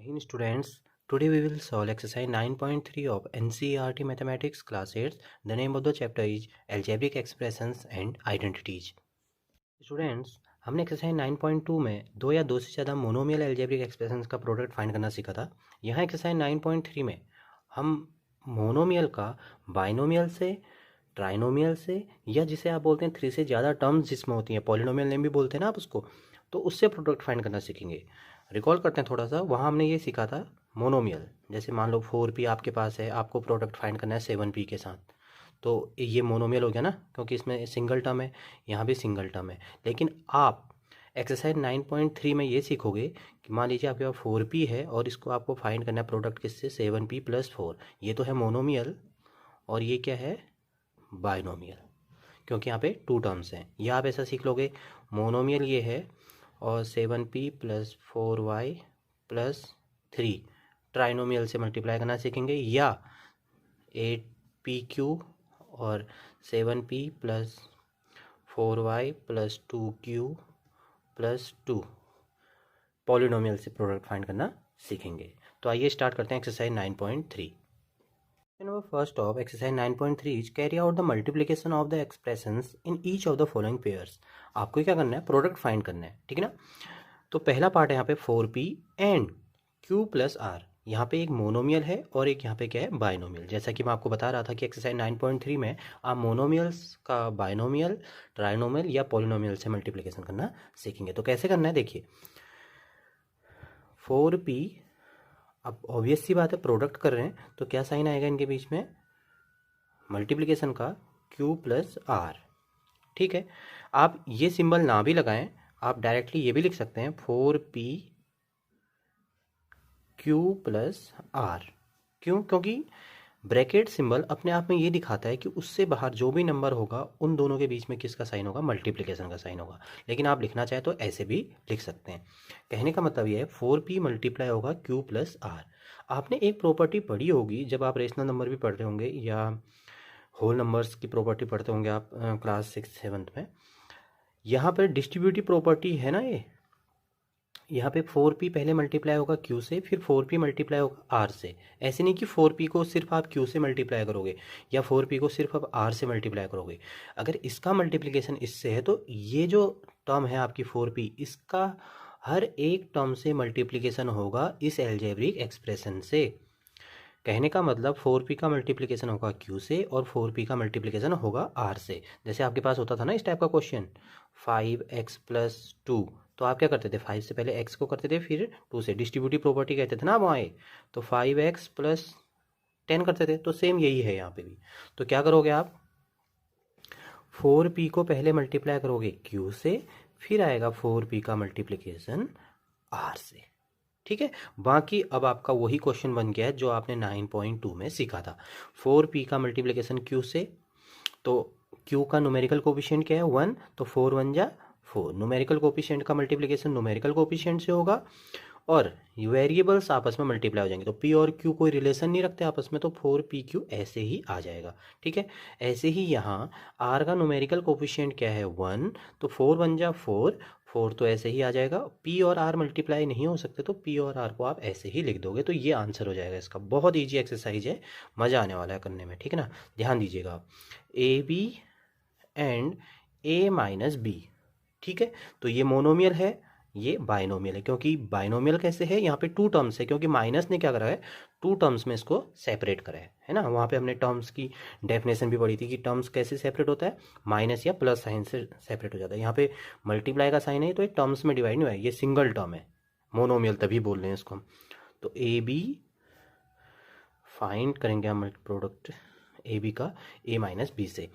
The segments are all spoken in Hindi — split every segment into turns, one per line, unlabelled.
Hey students, today we will solve exercise 9.3 of NCERT Mathematics class 8. The name of the chapter is Algebraic Expressions and Identities. Students, हमने एक्सरसाइज 9.2 में दो या दो से ज़्यादा मोनोमियल एल्जेब्रिक एक्सप्रेशंस का प्रोडक्ट फाइंड करना सीखा था। यहाँ एक्सरसाइज 9.3 में हम मोनोमियल का बाइनोमियल से, ट्राइनोमियल से, या जिसे आप बोलते हैं 3 से ज़्यादा टर्म्स जिसमें होती हैं, पॉलिनोमियल नेम भी बोलते हैं ना आप उसको, तो उससे प्रोडक्ट फाइंड करना सीखेंगे। रिकॉल करते हैं थोड़ा सा, वहाँ हमने ये सीखा था मोनोमियल। जैसे मान लो 4p आपके पास है, आपको प्रोडक्ट फाइंड करना है 7p के साथ, तो ये मोनोमियल हो गया ना, क्योंकि इसमें सिंगल टर्म है, यहाँ भी सिंगल टर्म है। लेकिन आप एक्सरसाइज 9.3 में ये सीखोगे कि मान लीजिए आपके पास 4p है और इसको आपको फाइंड करना है प्रोडक्ट किससे, 7p + 4। ये तो है मोनोमियल और ये क्या है, बाइनोमियल, क्योंकि यहाँ पे 2 टर्म्स हैं। या आप ऐसा सीख लोगे, मोनोमियल ये है और 7p + 4y + 3 ट्राइनोमियल से मल्टीप्लाई करना सीखेंगे, या 8pq और 7p + 4y + 2q + 2 पॉलिनोमियल से प्रोडक्ट फाइंड करना सीखेंगे। तो आइए स्टार्ट करते हैं exercise 9.3। Number first of exercise 9.3 is carry out the multiplication of the expressions in each of the following pairs। आपको क्या करना है, प्रोडक्ट फाइंड करना है, ठीक है ना। तो पहला पार्ट है यहाँ पे 4p एंड q + r। यहाँ पे एक मोनोमियल है और एक यहाँ पे क्या है, बाइनोमियल। जैसा कि मैं आपको बता रहा था कि एक्सरसाइज 9.3 में आप मोनोमियल्स का बाइनोमियल, ट्राइनोमियल या पॉलिनोमियल से मल्टीप्लिकेशन करना सीखेंगे। तो कैसे करना है देखिए, 4p, अब ऑब्वियस सी बात है प्रोडक्ट कर रहे हैं तो क्या साइन आएगा इनके बीच में, मल्टीप्लिकेशन का, q + r। ठीक है, आप ये सिंबल ना भी लगाएं, आप डायरेक्टली ये भी लिख सकते हैं 4p q + r। क्यों, क्योंकि ब्रैकेट सिंबल अपने आप में ये दिखाता है कि उससे बाहर जो भी नंबर होगा उन दोनों के बीच में किसका साइन होगा, मल्टीप्लिकेशन का साइन होगा। लेकिन आप लिखना चाहे तो ऐसे भी लिख सकते हैं। कहने का मतलब ये है 4p मल्टीप्लाई होगा q + r। आपने एक प्रॉपर्टी पढ़ी होगी जब आप रेशनल नंबर भी पढ़ रहे होंगे या होल नंबर्स की प्रॉपर्टी पढ़ते होंगे आप क्लास 6-7 में। यहाँ पर डिस्ट्रीब्यूटिव प्रॉपर्टी है ना, ये यहाँ पे 4p पहले मल्टीप्लाई होगा q से, फिर 4p मल्टीप्लाई होगा r से। ऐसे नहीं कि 4p को सिर्फ आप q से मल्टीप्लाई करोगे या 4p को सिर्फ आप r से मल्टीप्लाई करोगे। अगर इसका मल्टीप्लिकेशन इससे है तो ये जो टर्म है आपकी 4p, इसका हर एक टर्म से मल्टीप्लिकेशन होगा इस एल्जेब्रिक एक्सप्रेशन से। कहने का मतलब 4p का मल्टीप्लिकेशन होगा q से और 4p का मल्टीप्लिकेशन होगा r से। जैसे आपके पास होता था ना इस टाइप का क्वेश्चन, 5x + 2, तो आप क्या करते थे, 5 से पहले x को करते थे, फिर 2 से, डिस्ट्रीब्यूटिव प्रॉपर्टी कहते थे ना आप वहाँ, तो 5x + 10 करते थे। तो सेम यही है यहाँ पे भी। तो क्या करोगे आप, 4p को पहले मल्टीप्लाई करोगे q से, फिर आएगा 4p का मल्टीप्लिकेशन r से। ठीक है, बाकी अब आपका वही क्वेश्चन बन गया है जो आपने 9.2 में सीखा था। 4p का मल्टीप्लिकेशन q से, तो q का न्यूमेरिकल कोफिशिएंट क्या है, 1, तो 4 × 1 = 4। न्यूमेरिकल कोफिशिएंट का मल्टीप्लिकेशन न्यूमेरिकल कोफिशिएंट से होगा और वेरिएबल्स आपस में मल्टीप्लाई हो जाएंगे। तो p और q कोई रिलेशन नहीं रखते आपस में, तो 4pq ऐसे ही आ जाएगा। ठीक है, ऐसे ही यहाँ r का न्यूमेरिकल कोफिशिएंट क्या है, 1, तो 4 × 1 = 4, 4 तो ऐसे ही आ जाएगा। p और r मल्टीप्लाई नहीं हो सकते, तो p और r को आप ऐसे ही लिख दोगे, तो ये आंसर हो जाएगा इसका। बहुत ईजी एक्सरसाइज है, मज़ा आने वाला है करने में, ठीक है ना। ध्यान दीजिएगा आप, ab एंड a - b, ठीक है। तो ये मोनोमियल है, ये बाइनोमियल है। क्योंकि बाइनोमियल कैसे है, यहाँ पे 2 टर्म्स है, क्योंकि माइनस ने क्या करा है, 2 टर्म्स में इसको सेपरेट करा है ना। वहाँ पे हमने टर्म्स की डेफिनेशन भी पढ़ी थी कि टर्म्स कैसे सेपरेट होता है, माइनस या प्लस साइन से सेपरेट हो जाता है। यहाँ पे मल्टीप्लाई का साइन है तो ये टर्म्स में डिवाइड नहीं हुआ है, ये सिंगल टर्म है, मोनोमियल तभी बोल रहे हैं इसको हम। तो ए बी फाइंड करेंगे हम प्रोडक्ट ए बी का a - b से।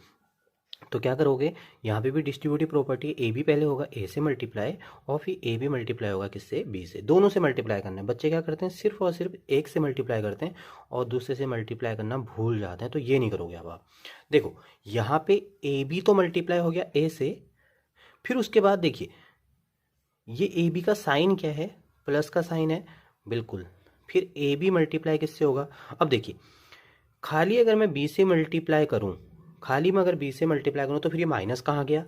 तो क्या करोगे, यहाँ पे भी डिस्ट्रीब्यूटिव प्रॉपर्टी, ए बी पहले होगा a से मल्टीप्लाई और फिर ए बी मल्टीप्लाई होगा किससे, b से। दोनों से मल्टीप्लाई करना है। बच्चे क्या करते हैं, सिर्फ और सिर्फ एक से मल्टीप्लाई करते हैं और दूसरे से मल्टीप्लाई करना भूल जाते हैं, तो ये नहीं करोगे अब आप। देखो यहाँ पे ए बी तो मल्टीप्लाई हो गया a से, फिर उसके बाद देखिए ये ए बी का साइन क्या है, प्लस का साइन है, बिल्कुल। फिर ए बी मल्टीप्लाई किससे होगा, अब देखिए खाली अगर मैं b से मल्टीप्लाई करूँ, खाली में अगर b से मल्टीप्लाई करूँ तो फिर ये माइनस कहाँ गया,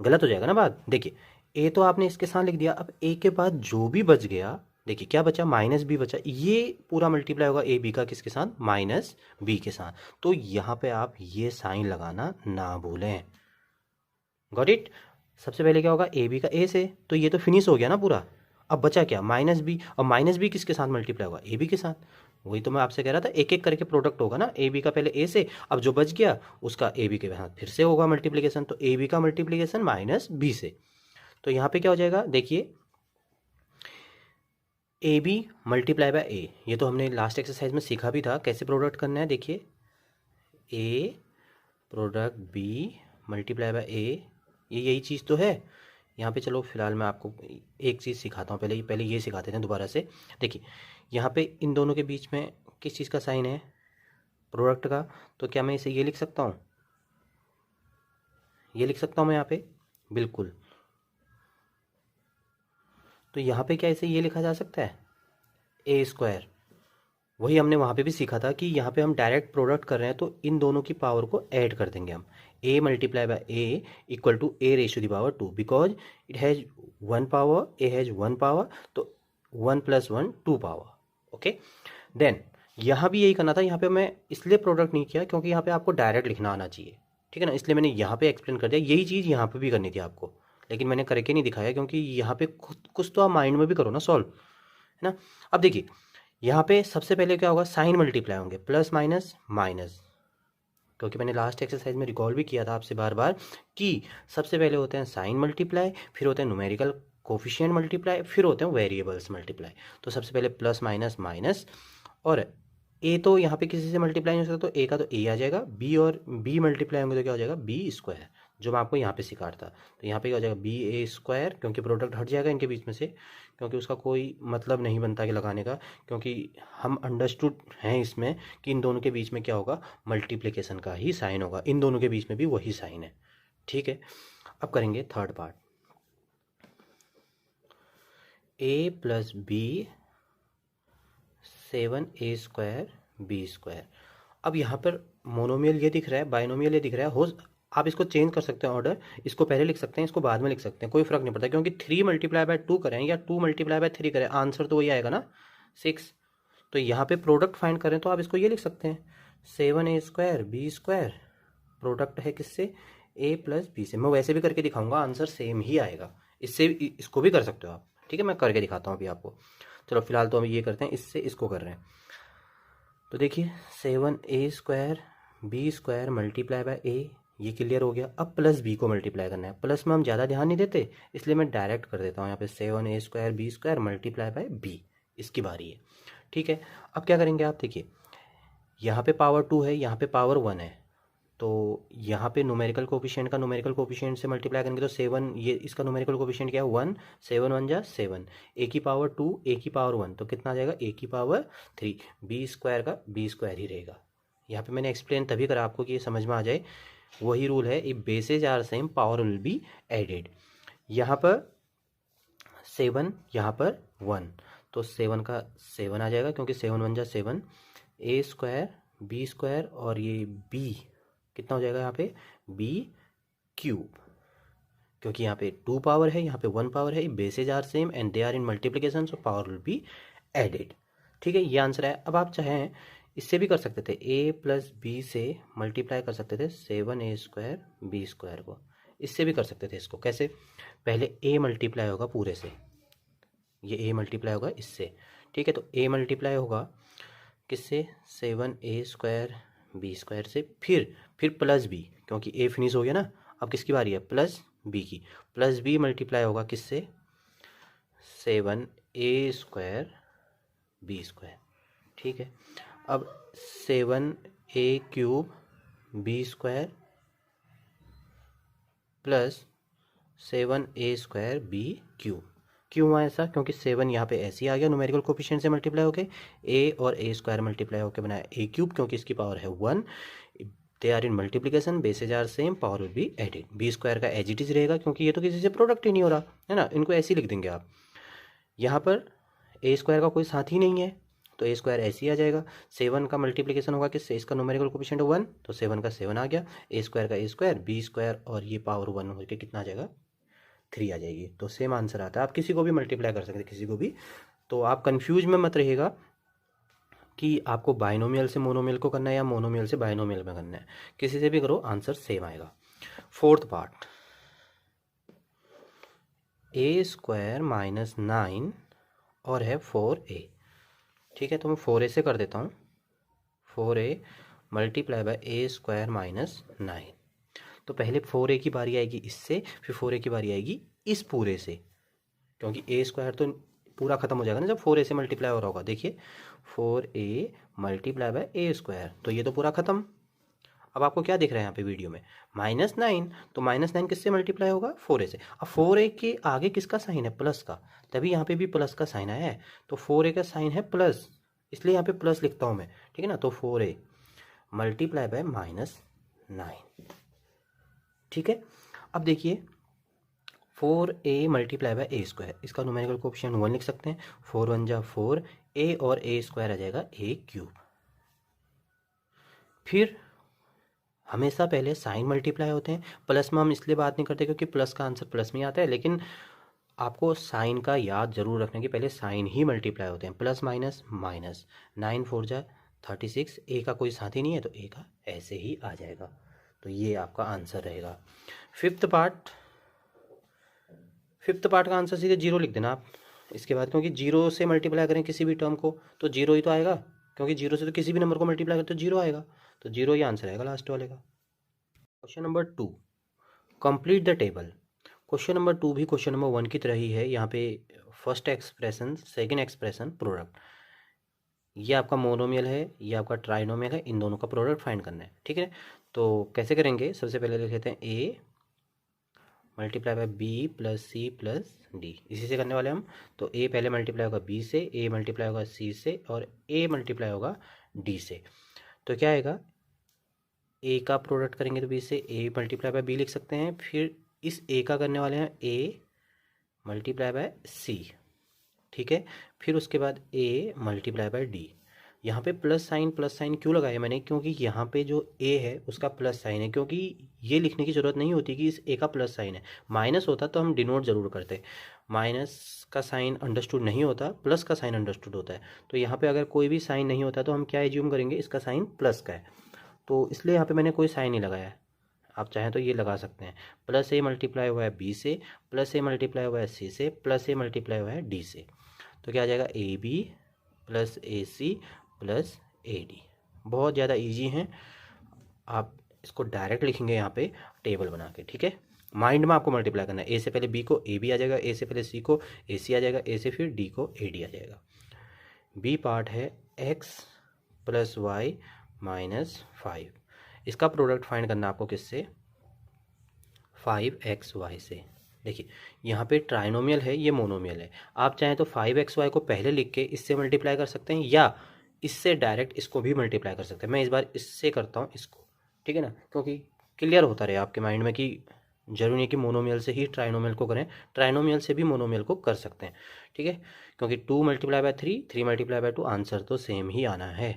गलत हो जाएगा ना बात। देखिए a तो आपने इसके साथ लिख दिया, अब a के बाद जो भी बच गया, देखिए क्या बचा, माइनस बी बचा, ये पूरा मल्टीप्लाई होगा ए बी का किसके साथ, माइनस बी के साथ। तो यहाँ पे आप ये साइन लगाना ना भूलें। Got it. सबसे पहले क्या होगा, ए बी का ए से, तो ये तो फिनिश हो गया ना पूरा। अब बचा क्या, माइनस बी, और माइनस बी किसके साथ मल्टीप्लाई होगा, ए बी के साथ। वही तो मैं आपसे कह रहा था, एक एक करके प्रोडक्ट होगा ना, ए बी का पहले ए से, अब जो बच गया उसका ए बी के साथ फिर से होगा मल्टीप्लीकेशन, तो ए बी का मल्टीप्लीकेशन माइनस बी से। तो यहाँ पे क्या हो जाएगा, देखिए A B multiply by a, ये तो हमने लास्ट एक्सरसाइज में सीखा भी था कैसे प्रोडक्ट करना है। देखिए ए product B multiply by a, ये यही चीज़ तो है। यहाँ पे चलो फिलहाल मैं आपको एक चीज़ सिखाता हूँ, पहले ये सिखाते हैं दोबारा से। देखिए यहाँ पे इन दोनों के बीच में किस चीज़ का साइन है, प्रोडक्ट का, तो क्या मैं इसे ये लिख सकता हूँ, ये लिख सकता हूँ मैं यहाँ पे, बिल्कुल। तो यहाँ पे क्या इसे ये लिखा जा सकता है, ए स्क्वायर। वही हमने वहाँ पे भी सीखा था कि यहाँ पे हम डायरेक्ट प्रोडक्ट कर रहे हैं तो इन दोनों की पावर को ऐड कर देंगे हम, a multiply by a equal to a raise to the power 2, because it has 1 power, a has 1 power, तो 1 + 1 2 पावर। ओके, देन यहाँ भी यही करना था। यहाँ पे मैं इसलिए प्रोडक्ट नहीं किया क्योंकि यहाँ पे आपको डायरेक्ट लिखना आना चाहिए, ठीक है ना, इसलिए मैंने यहाँ पे एक्सप्लेन कर दिया। यही चीज़ यहाँ पे भी करनी थी आपको, लेकिन मैंने करके नहीं दिखाया क्योंकि यहाँ पे कुछ तो आप माइंड में भी करो ना सॉल्व, है ना। अब देखिए यहाँ पे सबसे पहले क्या होगा, साइन मल्टीप्लाई होंगे, प्लस माइनस माइनस, क्योंकि मैंने लास्ट एक्सरसाइज में रिकॉल भी किया था आपसे बार बार कि सबसे पहले होते हैं साइन मल्टीप्लाई, फिर होते हैं न्यूमेरिकल कोफिशिएंट मल्टीप्लाई, फिर होते हैं वेरिएबल्स मल्टीप्लाई। तो सबसे पहले प्लस माइनस माइनस, और ए तो यहाँ पे किसी से मल्टीप्लाई नहीं हो सकता, तो ए का तो ए आ जाएगा, बी और बी मल्टीप्लाई होंगे तो क्या हो जाएगा, बी स्क्वायर, जो मैं आपको यहाँ पे सिखा रहा था। तो यहाँ पे क्या हो जाएगा, बी ए स्क्वायर, क्योंकि प्रोडक्ट हट जाएगा इनके बीच में से, क्योंकि उसका कोई मतलब नहीं बनता कि लगाने का, क्योंकि हम अंडरस्टूड हैं इसमें कि इन दोनों के बीच में क्या होगा, मल्टीप्लिकेशन का ही साइन होगा, इन दोनों के बीच में भी वही साइन है, ठीक है। अब करेंगे third part, a plus b 7a square B square. अब यहाँ पर मोनोमियल ये दिख रहा है, बाइनोमियल ये दिख रहा है, हो आप इसको चेंज कर सकते हैं ऑर्डर, इसको पहले लिख सकते हैं, इसको बाद में लिख सकते हैं, कोई फर्क नहीं पड़ता, क्योंकि 3 मल्टीप्लाई बाय 2 करें या 2 मल्टीप्लाई बाय 3 करें, आंसर तो वही आएगा ना, 6। तो यहाँ पे प्रोडक्ट फाइंड करें तो आप इसको ये लिख सकते हैं, 7a square B square, product है किससे, ए प्लस बी से। मैं वैसे भी करके दिखाऊंगा, आंसर सेम ही आएगा, इससे इसको भी कर सकते हो आप, ठीक है, मैं करके दिखाता हूँ अभी आपको। चलो फिलहाल तो हम ये करते हैं, इससे इसको कर रहे हैं। तो देखिए 7a square B square multiply by a, ये क्लियर हो गया। अब प्लस बी को मल्टीप्लाई करना है, प्लस में हम ज़्यादा ध्यान नहीं देते इसलिए मैं डायरेक्ट कर देता हूँ यहाँ पे, 7a square B square multiply by B, इसकी बारी है, ठीक है। अब क्या करेंगे आप, देखिए यहाँ पे पावर 2 है, यहाँ पे पावर 1 है, तो यहाँ पे न्यूमेरिकल कोफिशिएंट का न्यूमेरिकल कोफिशिएंट से मल्टीप्लाई करेंगे तो 7, ये इसका न्यूमेरिकल कोफिशिएंट क्या है 1, 7 1 जा 7, ए की पावर 2 ए की पावर 1, तो कितना आ जाएगा ए की पावर 3, बी स्क्वायर का बी स्क्वायर ही रहेगा। यहाँ पे मैंने एक्सप्लेन तभी करा आपको कि ये समझ में आ जाए, वही रूल है, if bases are same power will be added. यहाँ पर 7, यहाँ पर 1, तो 7 का 7 आ जाएगा, क्योंकि 7 1 जा 7, ए स्क्वायर बी स्क्वायर, और ये बी कितना हो जाएगा यहाँ पे, बी क्यूब, क्योंकि यहाँ पे 2 पावर है, यहाँ पे 1 पावर है, bases are same and they are in multiplication, so power will be added, ठीक है, ये आंसर है। अब आप चाहें इससे भी कर सकते थे, ए प्लस बी से मल्टीप्लाई कर सकते थे 7a स्क्वायर बी स्क्वायर को, इससे भी कर सकते थे। इसको कैसे, पहले ए मल्टीप्लाई होगा पूरे से, ये ए मल्टीप्लाई होगा इससे, ठीक है, तो ए मल्टीप्लाई होगा किससे, 7a स्क्वायर बी स्क्वायर से, फिर प्लस बी, क्योंकि ए फिनिश हो गया ना, अब किसकी बारी है, प्लस बी की, प्लस बी मल्टीप्लाई होगा किससे, 7a स्क्वायर बी स्क्वायर, ठीक है। अब 7a cube B square plus 7a square B cube, क्यों हुआ ऐसा, क्योंकि 7 यहाँ पे ऐसे ही आ गया न्यूमेरिकल कोफिशिएंट से मल्टीप्लाई होके, ए और ए स्क्वायर मल्टीप्लाई होकर बनाया ए क्यूब, क्योंकि इसकी पावर है 1, they are in multiplication, bases are same, power will be added, B square का एज इट इज रहेगा, क्योंकि ये तो किसी से प्रोडक्ट ही नहीं हो रहा है ना, इनको ऐसे ही लिख देंगे आप। यहाँ पर ए स्क्वायर का कोई साथ ही नहीं है, तो ए स्क्वायर ऐसे ही आ जाएगा, 7 का मल्टीप्लिकेशन होगा किससे, इसका न्यूमेरिकल कोफिशिएंट 1, तो 7 का 7 आ गया, ए स्क्वायर का ए स्क्वायर बी स्क्वायर, और ये पावर 1 होकर कितना आ जाएगा, 3 आ जाएगी। तो सेम आंसर आता है, आप किसी को भी मल्टीप्लाई कर सकते हैं, किसी को भी तो आप कंफ्यूज में मत रहिएगा कि आपको बाइनोमियल से मोनोमियल को करना है या मोनोमियल से बाइनोमियल में करना है, किसी से भी करो आंसर सेम आएगा। फोर्थ पार्ट, ए स्क्वायर माइनस 9 और है 4a। ठीक है, तो मैं 4a से कर देता हूँ। 4a multiply by A square minus 9। तो पहले 4a की बारी आएगी इससे, फिर 4a की बारी आएगी इस पूरे से, क्योंकि ए स्क्वायर तो पूरा खत्म हो जाएगा ना जब 4a से मल्टीप्लाई हो रहा होगा। देखिए 4a multiply by A square, तो ये तो पूरा खत्म। अब आपको क्या दिख रहा है यहाँ पे वीडियो में, -9, तो -9 किससे मल्टीप्लाई होगा, 4a से। अब 4a के आगे किसका साइन है, प्लस का, तभी यहाँ पे भी प्लस का साइन आया है। तो 4a का साइन है प्लस, इसलिए यहाँ पे प्लस लिखता हूँ मैं, ठीक है ना। तो 4a मल्टीप्लाई बाय -9, ठीक है। अब देखिए 4a multiply by A square, इसका न्यूमेरिकल कोएफिशिएंट 1 लिख सकते हैं। 4 1 जा 4, a और ए स्क्वायर आ जाएगा a³। फिर हमेशा पहले साइन मल्टीप्लाई होते हैं, प्लस में हम इसलिए बात नहीं करते क्योंकि प्लस का आंसर प्लस में आता है, लेकिन आपको साइन का याद जरूर रखना कि पहले साइन ही मल्टीप्लाई होते हैं, प्लस माइनस माइनस। 9 4 जा 36, ए का कोई साथी नहीं है तो ए का ऐसे ही आ जाएगा। तो ये आपका आंसर रहेगा। फिफ्थ पार्ट का आंसर सीधे 0 लिख देना आप इसके बाद, क्योंकि 0 से मल्टीप्लाई करें किसी भी टर्म को तो 0 ही तो आएगा, क्योंकि 0 से तो किसी भी नंबर को मल्टीप्लाई करें तो 0 आएगा, तो 0 ही आंसर आएगा लास्ट वाले का। Question number 2, complete the table. Question number 2 भी क्वेश्चन नंबर 1 की तरह ही है। यहाँ पे first expression, second expression, product, ये आपका मोनोमियल है, ये आपका ट्राइनोमियल है, इन दोनों का प्रोडक्ट फाइंड करना है, ठीक है। तो कैसे करेंगे, सबसे पहले लिख लेते हैं a multiply by b plus C plus D, इसी से करने वाले हम। तो a पहले मल्टीप्लाई होगा b से, a मल्टीप्लाई होगा c से, और a मल्टीप्लाई होगा d से। तो क्या आएगा, a का प्रोडक्ट करेंगे तो b से a मल्टीप्लाई बाय b लिख सकते हैं। फिर इस a का करने वाले हैं a मल्टीप्लाई बाय c, ठीक है। फिर उसके बाद a मल्टीप्लाई बाय d। यहाँ पे प्लस साइन क्यों लगाया मैंने, क्योंकि यहाँ पे जो a है उसका प्लस साइन है, क्योंकि ये लिखने की ज़रूरत नहीं होती कि इस a का प्लस साइन है। माइनस होता तो हम डिनोट ज़रूर करते, माइनस का साइन अंडरस्टूड नहीं होता, प्लस का साइन अंडरस्टूड होता है। तो यहाँ पे अगर कोई भी साइन नहीं होता तो हम क्या एज्यूम करेंगे, इसका साइन प्लस का है, तो इसलिए यहाँ पे मैंने कोई साइन नहीं लगाया है। आप चाहें तो ये लगा सकते हैं, प्लस a मल्टीप्लाई हुआ है b से, प्लस a मल्टीप्लाई हुआ है c से, प्लस a मल्टीप्लाई हुआ है d से। तो क्या आ जाएगा, ab plus ac plus ad। बहुत ज़्यादा इजी हैं, आप इसको डायरेक्ट लिखेंगे यहाँ पे टेबल बना के, ठीक है। माइंड में आपको मल्टीप्लाई करना है, a से पहले b को ab आ जाएगा, a से पहले c को ac आ जाएगा, a से फिर d को ad आ जाएगा। b पार्ट है x प्लस वाई माइनस 5, इसका प्रोडक्ट फाइंड करना आपको किससे, 5xy से। देखिए यहाँ पे ट्राइनोमियल है, ये मोनोमियल है। आप चाहें तो 5xy को पहले लिख के इससे मल्टीप्लाई कर सकते हैं, या इससे डायरेक्ट इसको भी मल्टीप्लाई कर सकते हैं। मैं इस बार इससे करता हूँ इसको, ठीक है ना, क्योंकि क्लियर होता रहे आपके माइंड में कि जरूरी नहीं कि मोनोमियल से ही ट्राइनोमियल को करें, ट्राइनोमियल से भी मोनोमियल को कर सकते हैं, ठीक है। क्योंकि 2 multiply by 3, 3 multiply by 2, answer तो सेम ही आना है।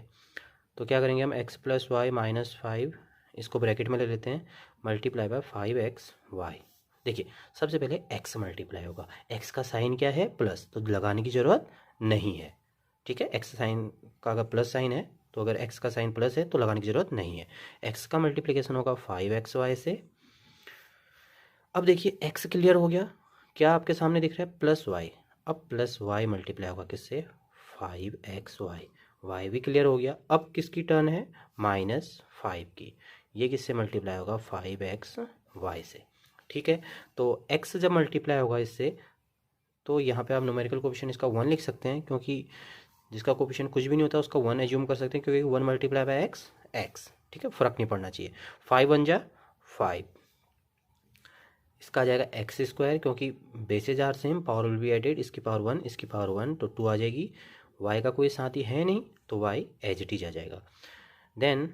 तो क्या करेंगे हम, x प्लस वाई माइनस 5, इसको ब्रैकेट में ले लेते हैं, मल्टीप्लाई बाय 5xy। देखिए सबसे पहले x मल्टीप्लाई होगा, x का साइन क्या है, प्लस, तो लगाने की ज़रूरत नहीं है, ठीक है। x साइन का अगर प्लस साइन है तो अगर x का साइन प्लस है तो लगाने की ज़रूरत नहीं है। x का मल्टीप्लिकेशन होगा 5xy से। अब देखिए x क्लियर हो गया, क्या आपके सामने दिख रहा है, प्लस y। अब प्लस y मल्टीप्लाई होगा किससे, 5xy, y भी क्लियर हो गया। अब किसकी टर्न है, -5 की, ये किससे मल्टीप्लाई होगा, 5xy से, ठीक है। तो x जब मल्टीप्लाई होगा इससे, तो यहाँ पे आप न्यूमेरिकल कोएफिशिएंट इसका 1 लिख सकते हैं, क्योंकि जिसका कोएफिशिएंट कुछ भी नहीं होता उसका 1 एज्यूम कर सकते हैं, क्योंकि 1 मल्टीप्लाई बाय x, ठीक है, फ़र्क नहीं पड़ना चाहिए। 5 1 जा 5, इसका आ जाएगा एक्स स्क्वायर, क्योंकि bases are same, power will be added, इसकी पावर 1, इसकी पावर 1, तो 2 आ जाएगी। y का कोई साथी है नहीं तो y एज इट इज आ जाएगा। देन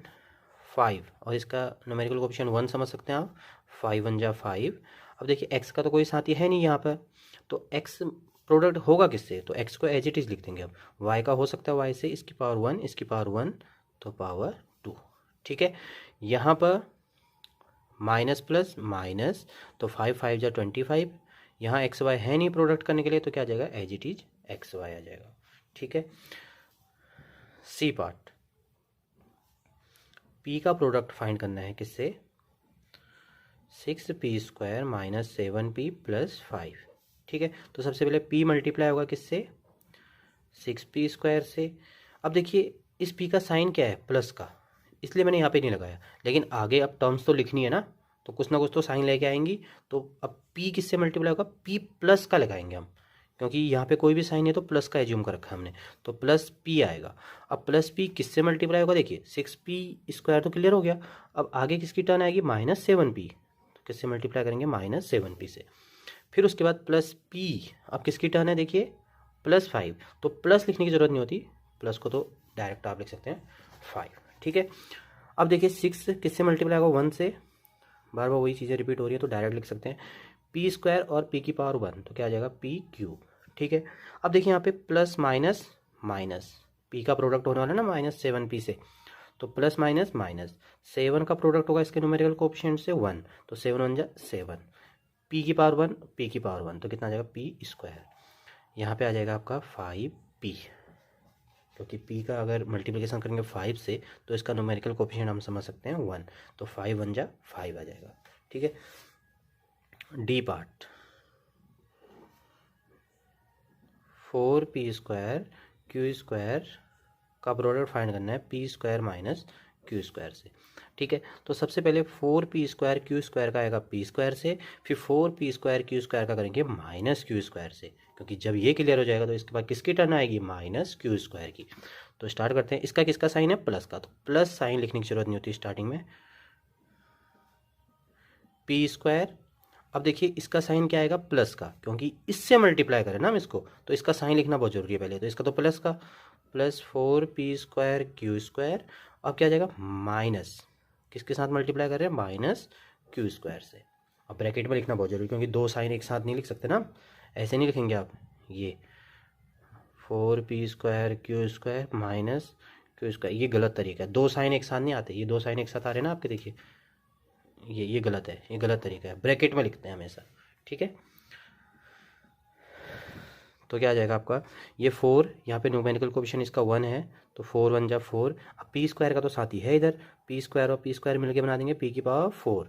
5, और इसका न्यूमेरिकल कोएफिशिएंट 1 समझ सकते हैं आप, 5 1 जा 5। अब देखिए x का तो कोई साथी है नहीं यहाँ पर, तो x प्रोडक्ट होगा किससे, तो x को एज इट इज लिख देंगे। अब y का हो सकता है y से, इसकी पावर 1, इसकी पावर 1, तो पावर 2, ठीक है। यहाँ पर माइनस प्लस माइनस, तो 5 5 जा 25, यहाँ एक्स वाई है नहीं प्रोडक्ट करने के लिए, तो क्या आ जाएगा, as it is x y आ जाएगा। ठीक है, सी पार्ट, पी का प्रोडक्ट फाइंड करना है किससे, 6p² माइनस 7p प्लस 5। ठीक है, तो सबसे पहले p मल्टीप्लाई होगा किससे, 6p² से। अब देखिए इस p का साइन क्या है, प्लस का, इसलिए मैंने यहाँ पे नहीं लगाया, लेकिन आगे अब टर्म्स तो लिखनी है ना, तो कुछ ना कुछ तो साइन लेके आएंगी। तो अब p किससे मल्टीप्लाई होगा, p प्लस का लगाएंगे हम, क्योंकि यहाँ पे कोई भी साइन है तो प्लस का एज्यूम कर रखा है हमने, तो प्लस p आएगा। अब प्लस p किससे मल्टीप्लाई होगा, देखिए 6p² तो क्लियर हो गया। अब आगे किसकी टर्न आएगी, -7p, तो किससे मल्टीप्लाई करेंगे, -7p से। फिर उसके बाद प्लस p, अब किसकी टर्न है, देखिए +5, तो प्लस लिखने की जरूरत नहीं होती, प्लस को तो डायरेक्ट आप लिख सकते हैं 5। ठीक है, अब देखिए 6 किससे मल्टीप्लाई होगा, 1 से, बार बार वही चीज़ें रिपीट हो रही है तो डायरेक्ट लिख सकते हैं p² और p की पावर 1, तो क्या आ जाएगा p³। ठीक है, अब देखिए यहाँ पे प्लस माइनस माइनस, p का प्रोडक्ट होने वाला है ना -7p से, तो प्लस माइनस माइनस, 7 का प्रोडक्ट होगा इसके न्यूमेरिकल कोएफिशिएंट से 1, तो 7 1 जा 7, p की पावर 1, p की पावर 1, तो कितना आ जाएगा p²। यहाँ पे आ जाएगा आपका 5p, क्योंकि p का अगर मल्टीप्लिकेशन करेंगे 5 से तो इसका न्यूमेरिकल कोएफिशिएंट हम समझ सकते हैं 1, तो 5 1 जा 5 आ जाएगा। ठीक है, डी पार्ट, 4p² q² का प्रोडक्ट फाइंड करना है p² माइनस q² से। ठीक है, तो सबसे पहले 4p² q² का आएगा p² से, फिर 4p² q² का करेंगे माइनस q² से, क्योंकि जब ये क्लियर हो जाएगा तो इसके बाद किसकी टर्न आएगी, -q² की। तो स्टार्ट करते हैं, इसका किसका साइन है, प्लस का, तो प्लस साइन लिखने की जरूरत नहीं होती स्टार्टिंग में, p²। अब देखिए इसका साइन क्या आएगा, प्लस का, क्योंकि इससे मल्टीप्लाई करें ना हम इसको, तो इसका साइन लिखना बहुत जरूरी है पहले, तो इसका तो प्लस का, प्लस 4p² q²। अब क्या आ जाएगा, माइनस, किसके साथ मल्टीप्लाई कर रहे हैं, -q² से। अब ब्रैकेट में लिखना बहुत जरूरी, क्योंकि दो साइन एक साथ नहीं लिख सकते ना, ऐसे नहीं लिखेंगे आप, ये 4p² q² माइनस q², ये गलत तरीका है, दो साइन एक साथ नहीं आते, ये दो साइन एक साथ आ रहे हैं ना आपके, देखिए ये गलत है, ये गलत तरीका है, ब्रैकेट में लिखते हैं हमेशा। ठीक है, तो क्या आ जाएगा आपका, ये 4, यहाँ पे न्यूमेरिकल कोएफिशिएंट इसका 1 है, तो 4 1 जा 4। अब p² का तो साथ ही है इधर, p² और p² मिलके बना देंगे p की पावर 4,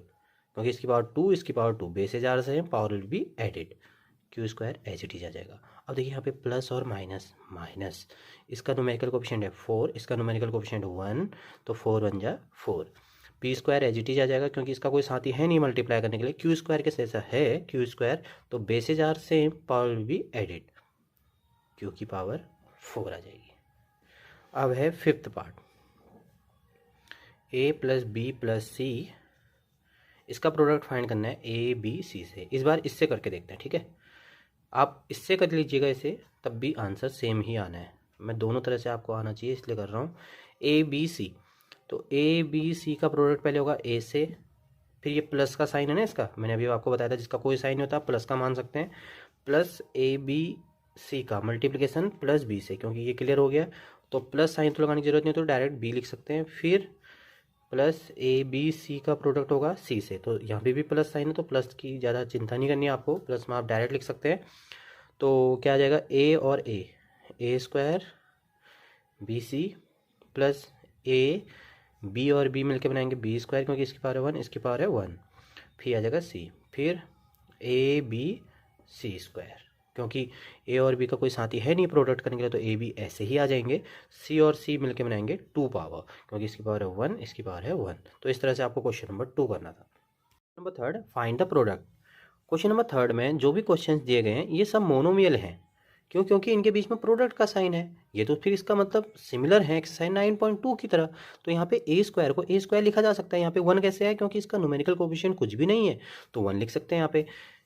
क्योंकि इसकी पावर 2, इसकी पावर 2, बेस 4 से power will be added, q² as it is आ जाएगा। अब देखिए यहाँ पे प्लस और माइनस माइनस, इसका न्यूमेरिकल कोएफिशिएंट है 4, इसका न्यूमेरिकल कोएफिशिएंट 1, तो 4 1 जा 4, p² एज इट इज आ जाएगा, क्योंकि इसका कोई साथी है नहीं मल्टीप्लाई करने के लिए, q² के जैसा है q², तो बेस 4 से power will be added, q की पावर 4 आ जाएगी। अब है fifth part, a plus b plus c, इसका प्रोडक्ट फाइंड करना है a b c से। इस बार इससे करके देखते हैं, ठीक है, आप इससे कर लीजिएगा इसे, तब भी आंसर सेम ही आना है, मैं दोनों तरह से आपको आना चाहिए इसलिए कर रहा हूँ। a b c, तो a b c का प्रोडक्ट पहले होगा a से, फिर ये प्लस का साइन है ना इसका, मैंने अभी आपको बताया था जिसका कोई साइन नहीं होता प्लस का मान सकते हैं, प्लस a b c का मल्टीप्लिकेशन प्लस b से, क्योंकि ये क्लियर हो गया तो प्लस साइन तो लगाने की जरूरत नहीं, तो डायरेक्ट b लिख सकते हैं। फिर प्लस a b c का प्रोडक्ट होगा c से, तो यहाँ पे भी प्लस साइन है तो प्लस की ज़्यादा चिंता नहीं करनी है आपको, प्लस में आप डायरेक्ट लिख सकते हैं। तो क्या आ जाएगा, a और a² bc plus a b और b मिलके बनाएंगे b², क्योंकि इसकी पावर है 1, इसकी पावर है 1, फिर आ जाएगा c, फिर a b c², क्योंकि a और b का कोई साथी है नहीं प्रोडक्ट करने के लिए, तो a b ऐसे ही आ जाएंगे, c और c मिलके बनाएंगे 2 पावर, क्योंकि इसकी पावर है 1, इसकी पावर है 1। तो इस तरह से आपको क्वेश्चन नंबर 2 करना था। Number 3, find the product. Question number 3 में जो भी क्वेश्चन दिए गए हैं ये सब मोनोमियल हैं, क्यों, क्योंकि इनके बीच में प्रोडक्ट का साइन है, ये तो फिर इसका मतलब सिमिलर है एक्सरसाइज 9.2 की तरह। तो यहाँ पे a² को a² लिखा जा सकता है, यहाँ पे 1 कैसे है, क्योंकि इसका न्यूमेरिकल कोएफिशिएंट कुछ भी नहीं है, तो 1 लिख सकते हैं यहाँ पे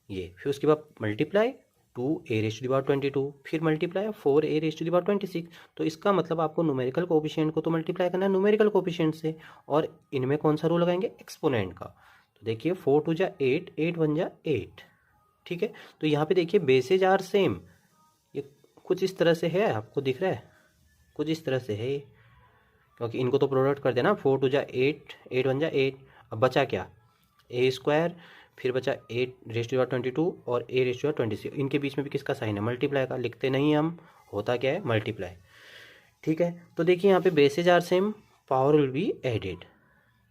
ये। फिर उसके बाद मल्टीप्लाई 2a⁻22, फिर मल्टीप्लाई 4a⁻26, तो इसका मतलब आपको न्यूमेरिकल कोएफिशिएंट को तो मल्टीप्लाई करना है न्यूमेरिकल कोएफिशिएंट से, और इनमें कौन सा रूल लगाएंगे, एक्सपोनेंट का। तो देखिए 4 2 जा 8, 8 1 जा 8, ठीक है। तो यहाँ पे देखिए बेसेज आर सेम, ये कुछ इस तरह से है, आपको दिख रहा है, कुछ इस तरह से है, क्योंकि इनको तो प्रोडक्ट कर देना, 4 2 जा 8, 8 1 जा 8, अब बचा क्या, a² फिर बचा 8^22 और a^26। इनके बीच में भी किसका साइन है, मल्टीप्लाई का। लिखते नहीं हम, होता क्या है, मल्टीप्लाई। ठीक है, तो देखिए यहाँ पे bases are same, power will be added.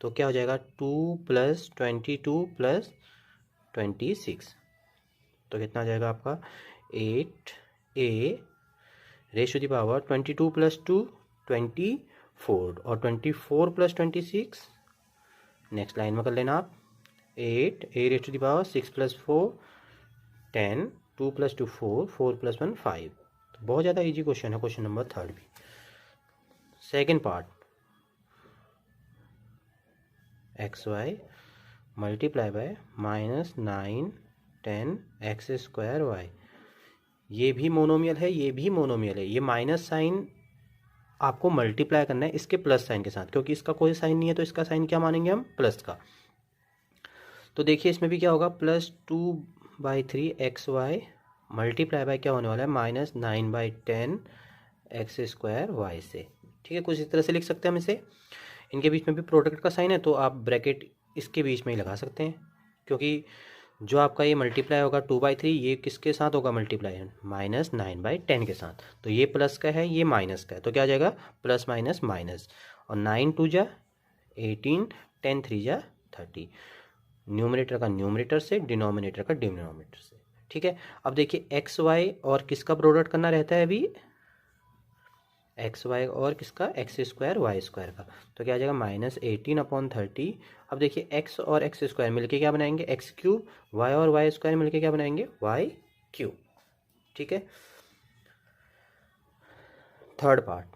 तो क्या हो जाएगा, 2 + 22 + 26। तो कितना आ जाएगा आपका, 8a raise to the power 22 + 2 24 और 24 + 26। नेक्स्ट लाइन में कर लेना आप, 8a raise to the power 6 + 4 10 2 + 2 4 4 + 1 5। तो बहुत ज़्यादा इजी क्वेश्चन है, क्वेश्चन नंबर 3 भी। Second part, xy multiply by -9 10 x² y। ये भी मोनोमियल है, ये भी मोनोमियल है। ये माइनस साइन आपको मल्टीप्लाई करना है इसके प्लस साइन के साथ, क्योंकि इसका कोई साइन नहीं है तो इसका साइन क्या मानेंगे हम, प्लस का। तो देखिए इसमें भी क्या होगा, +2/3 xy मल्टीप्लाई बाय क्या होने वाला है, -9/10 x² y से। ठीक है, कुछ इस तरह से लिख सकते हैं हम इसे। इनके बीच में भी प्रोडक्ट का साइन है तो आप ब्रैकेट इसके बीच में ही लगा सकते हैं, क्योंकि जो आपका ये मल्टीप्लाई होगा 2/3, ये किसके साथ होगा मल्टीप्लाई, -9/10 के साथ। तो ये प्लस का है, ये माइनस का है, तो क्या आ जाएगा, प्लस माइनस माइनस। और 9 2 जा 18 10 3 जा 30। न्यूमरेटर का न्यूमरेटर से, डिनोमिनेटर का डिनोमिनेटर से। ठीक है, अब देखिए एक्स वाई और किसका प्रोडक्ट करना रहता है अभी, एक्स वाई और किसका, x² y² का। तो क्या आ जाएगा, -18/30। अब देखिए x और x² मिलके क्या बनाएंगे, x³। y और y² मिलके क्या बनाएंगे, y³। ठीक है, third part,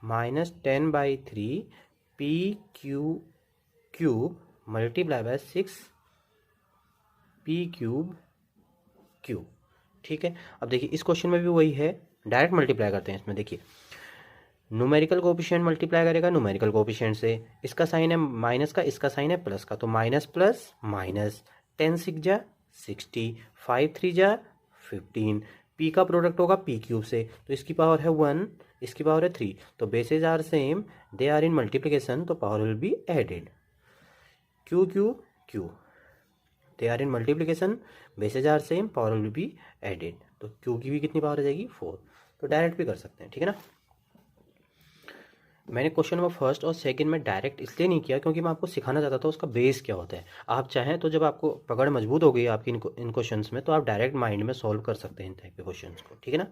-10/3 p³ multiply by 6 p³। ठीक है, अब देखिए इस क्वेश्चन में भी वही है, डायरेक्ट मल्टीप्लाई करते हैं इसमें। देखिए न्यूमेरिकल कोएफिशिएंट मल्टीप्लाई करेगा न्यूमेरिकल कोएफिशिएंट से। इसका साइन है माइनस का, इसका साइन है प्लस का, तो माइनस प्लस माइनस। 10 6 जा 60, 5 3 जा 15। पी का प्रोडक्ट होगा p³ से, तो इसकी पावर है 1, इसकी पावर है 3। तो bases are same, they are in multiplication, तो power will be added. q q q, they are in multiplication, bases are same, power will be added. तो q की भी कितनी पावर आ जाएगी, 4। तो डायरेक्ट भी कर सकते हैं, ठीक है ना। मैंने क्वेश्चन नंबर फर्स्ट और सेकंड में डायरेक्ट इसलिए नहीं किया क्योंकि मैं आपको सिखाना चाहता था उसका बेस क्या होता है। आप चाहें तो जब आपको पकड़ मजबूत हो गई आपकी इन क्वेश्चंस में, तो आप डायरेक्ट माइंड में सॉल्व कर सकते हैं इन टाइप के क्वेश्चंस को, ठीक है ना।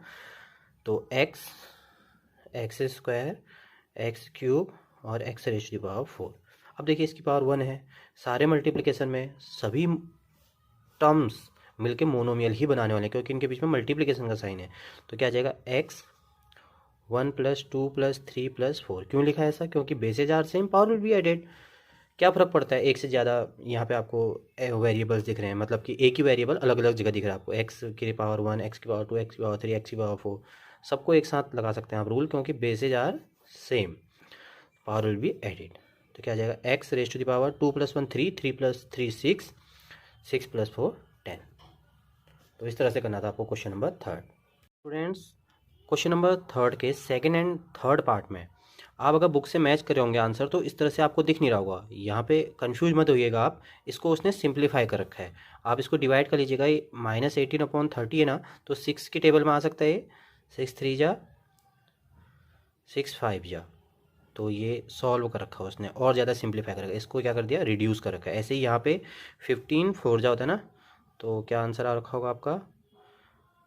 तो x² x³ और x⁻⁴। अब देखिए इसकी पावर 1 है, सारे मल्टीप्लिकेशन में सभी टर्म्स मिलके मोनोमियल ही बनाने वाले हैं क्योंकि इनके बीच में मल्टीप्लिकेशन का साइन है। तो क्या आ जाएगा, x 1 + 2 + 3 + 4। क्यों लिखा है ऐसा, क्योंकि bases are same, power will be added. क्या फ़र्क पड़ता है एक से ज़्यादा, यहाँ पे आपको वेरिएबल्स दिख रहे हैं, मतलब कि एक ही वेरिएबल अलग अलग जगह दिख रहा है आपको। x की पावर 1, x की पावर 2, x की पावर 3, x की पावर 4, सबको एक साथ लगा सकते हैं आप रूल, क्योंकि bases are same, power will be added. तो क्या आ जाएगा, x⁻² 2 + 1 3, 3 + 3 6, 6 + 4 10। तो इस तरह से करना था आपको question number 3। Students, question number 3 के सेकंड एंड थर्ड पार्ट में आप अगर बुक से मैच करे होंगे आंसर, तो इस तरह से आपको दिख नहीं रहा होगा। यहाँ पे कंफ्यूज मत होइएगा आप, इसको उसने सिंप्लीफाई कर रखा है। आप इसको डिवाइड कर लीजिएगा, ये -18/30 है ना, तो 6 की टेबल में आ सकता है। 6 3 जा 6 5 जा, तो ये सॉल्व कर रखा है उसने, और ज़्यादा सिंप्लीफाई कर रखा है। इसको क्या कर दिया, रिड्यूस कर रखा है। ऐसे ही यहाँ पे 15 4 जा होता है ना, तो क्या आंसर आ रखा होगा आपका।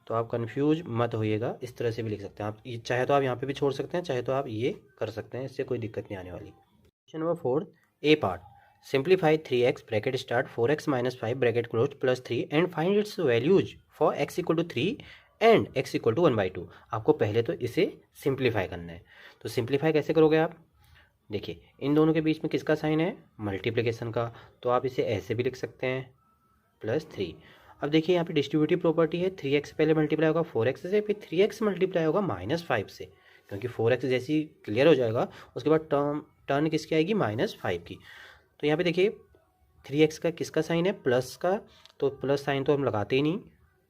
तो आप कंफ्यूज मत होइएगा, इस तरह से भी लिख सकते हैं आप। ये चाहे तो आप यहाँ पे भी छोड़ सकते हैं, चाहे तो आप ये कर सकते हैं, इससे कोई दिक्कत नहीं आने वाली। Question number 4 A part, simplify 3x bracket start 4x - 5 bracket close +3 and find its values for x = 3 and x = 1/2। आपको पहले तो इसे सिंप्लीफाई करना है। तो सिंप्लीफाई कैसे करोगे आप, देखिए इन दोनों के बीच में किसका साइन है, मल्टीप्लिकेशन का, तो आप इसे ऐसे भी लिख सकते हैं +3। अब देखिए यहाँ पे डिस्ट्रीब्यूटिव प्रॉपर्टी है, 3x पहले मल्टीप्लाई होगा 4x से, फिर 3x मल्टीप्लाई होगा -5 से, क्योंकि 4x जैसी क्लियर हो जाएगा उसके बाद टर्न किसकी आएगी, -5 की। तो यहाँ पे देखिए 3x का किसका साइन है, प्लस का, तो प्लस साइन तो हम लगाते ही नहीं,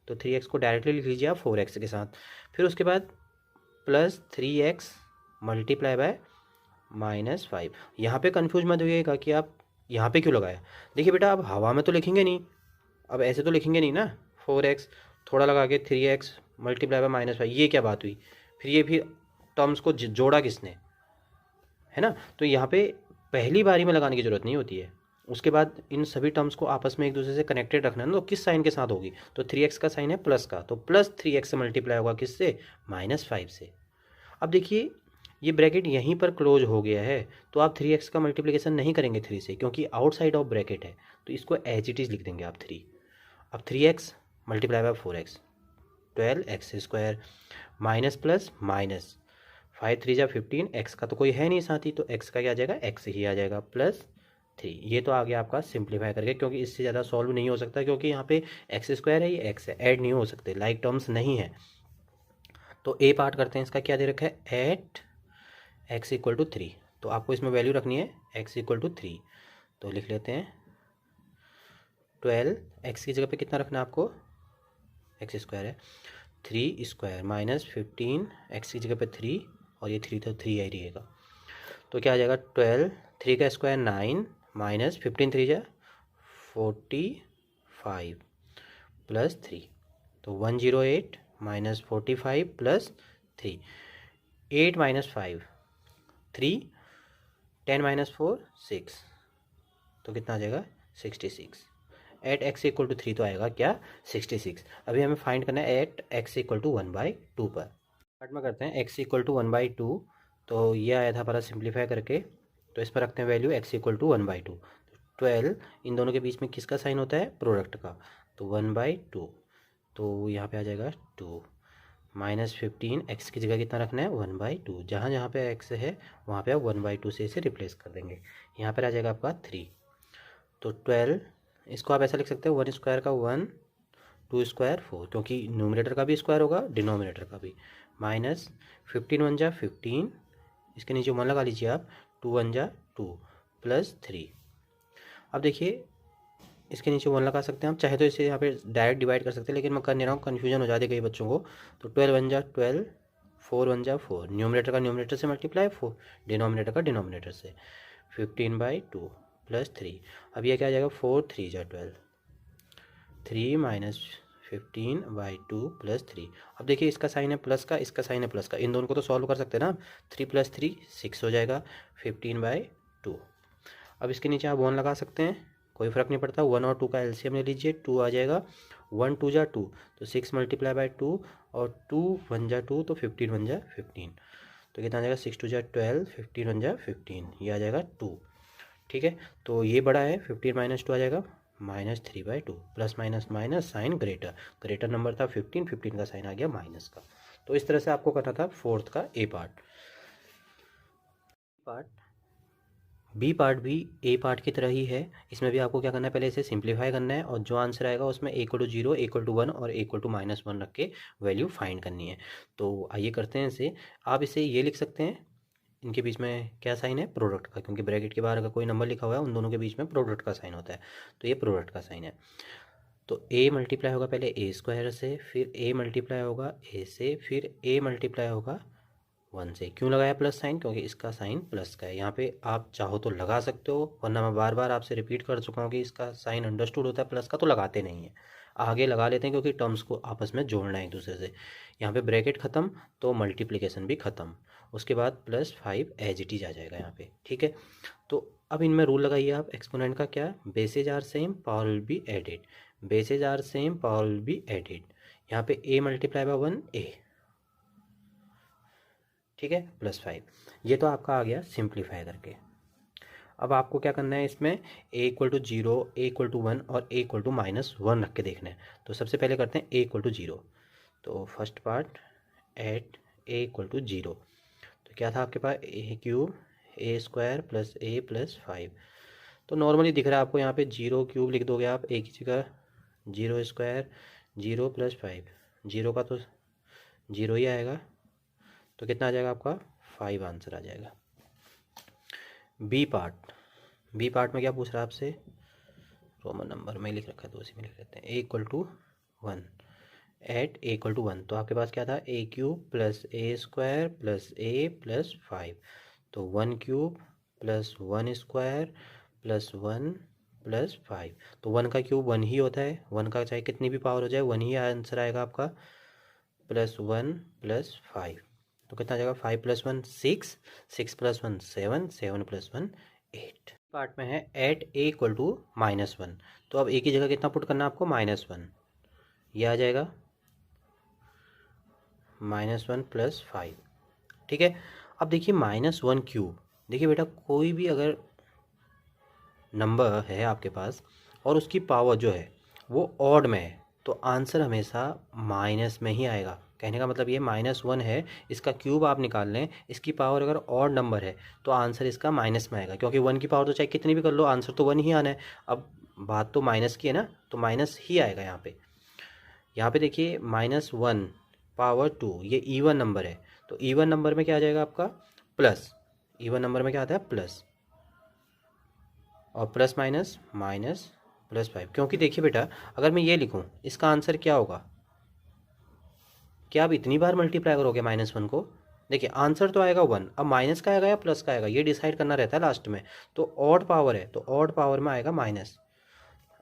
तो 3x को डायरेक्टली लिख लीजिए आप 4x के साथ। फिर उसके बाद +3x मल्टीप्लाई बाय -5। यहाँ पे कन्फ्यूज मत होइएगा कि आप यहाँ पे क्यों लगाया? देखिए बेटा, अब हवा में तो लिखेंगे नहीं, अब ऐसे तो लिखेंगे नहीं ना। 4x थोड़ा लगा के 3x मल्टीप्लाई बाय -5, ये क्या बात हुई? फिर टर्म्स को जोड़ा किसने, है ना? तो यहाँ पे पहली बारी में लगाने की ज़रूरत नहीं होती है। उसके बाद इन सभी टर्म्स को आपस में एक दूसरे से कनेक्टेड रखना है ना, तो किस साइन के साथ होगी? तो 3x का साइन है प्लस का, तो प्लस 3x से मल्टीप्लाई होगा किससे? -5 से। अब देखिए ये ब्रैकेट यहीं पर क्लोज हो गया है, तो आप 3x का मल्टीप्लिकेशन नहीं करेंगे 3 से, क्योंकि आउटसाइड ऑफ ब्रैकेट है, तो इसको एज इट इज़ लिख देंगे आप 3। अब 3x multiply by 4x, 12x² minus plus minus 5 3 जा 15, एक्स का तो कोई है नहीं साथ ही, तो एक्स का क्या आ जाएगा? एक्स ही आ जाएगा प्लस 3। ये तो आ गया आपका सिंप्लीफाई करके, क्योंकि इससे ज़्यादा सॉल्व नहीं हो सकता, क्योंकि यहाँ पे x² है, ये x है, ऐड नहीं हो सकते, लाइक टर्म्स नहीं है। तो ए पार्ट करते हैं, इसका क्या दे रखा है? At x = 3। तो आपको इसमें वैल्यू रखनी है x = 3, तो लिख लेते हैं 12, x की जगह पे कितना रखना है आपको? x² है, 3² माइनस 15, x की जगह पे 3, और ये 3 तो 3 ही रहेगा, तो क्या आ जाएगा? 12, 3 का स्क्वायर 9 माइनस 15 3 जा 45 प्लस 3, तो 108 माइनस 45 प्लस 3, 8 माइनस 5 3, 10 माइनस 4 6, तो कितना आ जाएगा? 66। एट x = 3 तो आएगा क्या? 66। अभी हमें फाइंड करना है एट x = 1/2 पर। पार्ट में करते हैं x = 1/2, तो ये आया था हमारा सिंप्लीफाई करके, तो इस पर रखते हैं वैल्यू x = 1/2। 12 इन दोनों के बीच में किसका साइन होता है? प्रोडक्ट का, तो 1/2, तो यहाँ पे आ जाएगा 2 माइनस 15, x की जगह कितना रखना है? 1/2, जहाँ जहाँ पे x है वहाँ पे आप 1/2 से इसे रिप्लेस कर देंगे। यहाँ पर आ जाएगा आपका 3, तो 12, इसको आप ऐसा लिख सकते हो 1² का 1, 2² 4, क्योंकि न्यूमरेटर का भी स्क्वायर होगा डिनोमिनेटर का भी, माइनस 15 1 जा 15, इसके नीचे 1 लगा लीजिए आप, 2 1 जा 2 प्लस 3। अब देखिए इसके नीचे 1 लगा सकते हैं आप, चाहे तो इसे यहाँ पे डायरेक्ट डिवाइड कर सकते हैं, लेकिन मैं कर नहीं रहा हूँ, कन्फ्यूजन हो जाती है कई बच्चों को। तो 12 1 जा 12, 4 1 जा 4, न्यूमरेटर का न्यूमरेटर से मल्टीप्लाई, 4 डिनोमिनेटर का डिनोमिनेटर से, 15/2 प्लस 3। अब यह क्या आ जाएगा? 4 3 जा 12, 3 माइनस 15/2 प्लस 3। अब देखिए इसका साइन है प्लस का, इसका साइन है प्लस का, इन दोनों को तो सॉल्व कर सकते हैं ना। 3 + 3 6 हो जाएगा, 15/2। अब इसके नीचे आप 1 लगा सकते हैं, कोई फ़र्क नहीं पड़ता, 1 और 2 का एलसीएम ले लीजिए, 2 आ जाएगा, 1 2 जा 2, तो 6 × 2, और 2 1 जा 2, तो 15 1 जा 15, तो कितना आ जाएगा? 6 2 जा 12, 15 1 जा 15, ये आ जाएगा 2। ठीक है, तो ये बड़ा है, 15 - 2 आ जाएगा -3/2, plus minus minus sign greater, greater number था 15, 15 का साइन आ गया माइनस का। तो इस तरह से आपको करना था फोर्थ का ए पार्ट। बी पार्ट भी ए पार्ट की तरह ही है, इसमें भी आपको क्या करना है? पहले इसे सिंप्लीफाई करना है, और जो आंसर आएगा उसमें a = 0, a = 1 और a = -1 रख के वैल्यू फाइंड करनी है। तो आइए करते हैं इसे। आप इसे ये लिख सकते हैं, इनके बीच में क्या साइन है? प्रोडक्ट का, क्योंकि ब्रैकेट के बाहर अगर कोई नंबर लिखा हुआ है उन दोनों के बीच में प्रोडक्ट का साइन होता है, तो ये प्रोडक्ट का साइन है। तो a मल्टीप्लाई होगा पहले a² से, फिर a मल्टीप्लाई होगा a से, फिर a मल्टीप्लाई होगा 1 से। क्यों लगाया प्लस साइन? क्योंकि इसका साइन प्लस का है। यहाँ पे आप चाहो तो लगा सकते हो, वरना मैं बार बार आपसे रिपीट कर चुका हूँ कि इसका साइन अंडरस्टूड होता है प्लस का, तो लगाते नहीं है, आगे लगा लेते हैं, क्योंकि टर्म्स को आपस में जोड़ना है एक दूसरे से। यहाँ पे ब्रैकेट ख़त्म तो मल्टीप्लिकेशन भी ख़त्म, उसके बाद +5 एज इट इज आ जाएगा यहाँ पे। ठीक है, तो अब इनमें रूल लगाइए आप। एक्सपोनेंट का क्या? Bases are same, power will be added, bases are same, power will be added. यहाँ पे a मल्टीप्लाई बाय 1 a, ठीक है, +5। ये तो आपका आ गया सिंप्लीफाई करके। अब आपको क्या करना है? इसमें a = 0, a = 1 और a = -1 रख के देखना है। तो सबसे पहले करते हैं a = 0, तो फर्स्ट पार्ट एट a = 0, तो क्या था आपके पास? a³ a² + a + 5, तो नॉर्मली दिख रहा है आपको यहाँ पे 0³ लिख दोगे आप a की जगह, 0² 0 + 5, 0 का तो 0 ही आएगा, तो कितना आ जाएगा आपका? 5 आंसर आ जाएगा। बी पार्ट में क्या पूछ रहा है आपसे? रोमन नंबर में लिख रखा है, तो उसी में लिख लेते हैं a = 1 एट a = 1, तो आपके पास क्या था? a³ + a² + a + 5, तो 1³ + 1² +1 +5। तो 1 का क्यूब 1 ही होता है, 1 का चाहे कितनी भी पावर हो जाए 1 ही आंसर आएगा आपका। +1 +5 तो कितना आ जाएगा, 5 + 1 6, 6 + 1 7, 7 + 1 8। पार्ट में है एट ए इक्वल टू -1। तो अब ए की जगह कितना पुट करना है आपको, -1, ये आ जाएगा -1 +5। ठीक है। अब देखिए -1 क्यूब, देखिए बेटा कोई भी अगर नंबर है आपके पास और उसकी पावर जो है वो ऑड में है तो आंसर हमेशा माइनस में ही आएगा। कहने का मतलब ये -1 है, इसका क्यूब आप निकाल लें, इसकी पावर अगर ऑड नंबर है तो आंसर इसका माइनस में आएगा, क्योंकि 1 की पावर तो चाहे कितनी भी कर लो आंसर तो 1 ही आना है। अब बात तो माइनस की है ना, तो माइनस ही आएगा यहाँ पे। यहाँ पे देखिए -1 पावर 2 ये इवन नंबर है, तो इवन नंबर में क्या आ जाएगा आपका, प्लस। इवन नंबर में क्या आता है, प्लस, और प्लस माइनस माइनस +5। क्योंकि देखिए बेटा अगर मैं ये लिखूं इसका आंसर क्या होगा, क्या आप इतनी बार मल्टीप्लाई करोगे -1 को, देखिए आंसर तो आएगा 1, अब माइनस का आएगा या प्लस का आएगा ये डिसाइड करना रहता है लास्ट में। तो ऑड पावर है तो ऑड पावर में आएगा माइनस।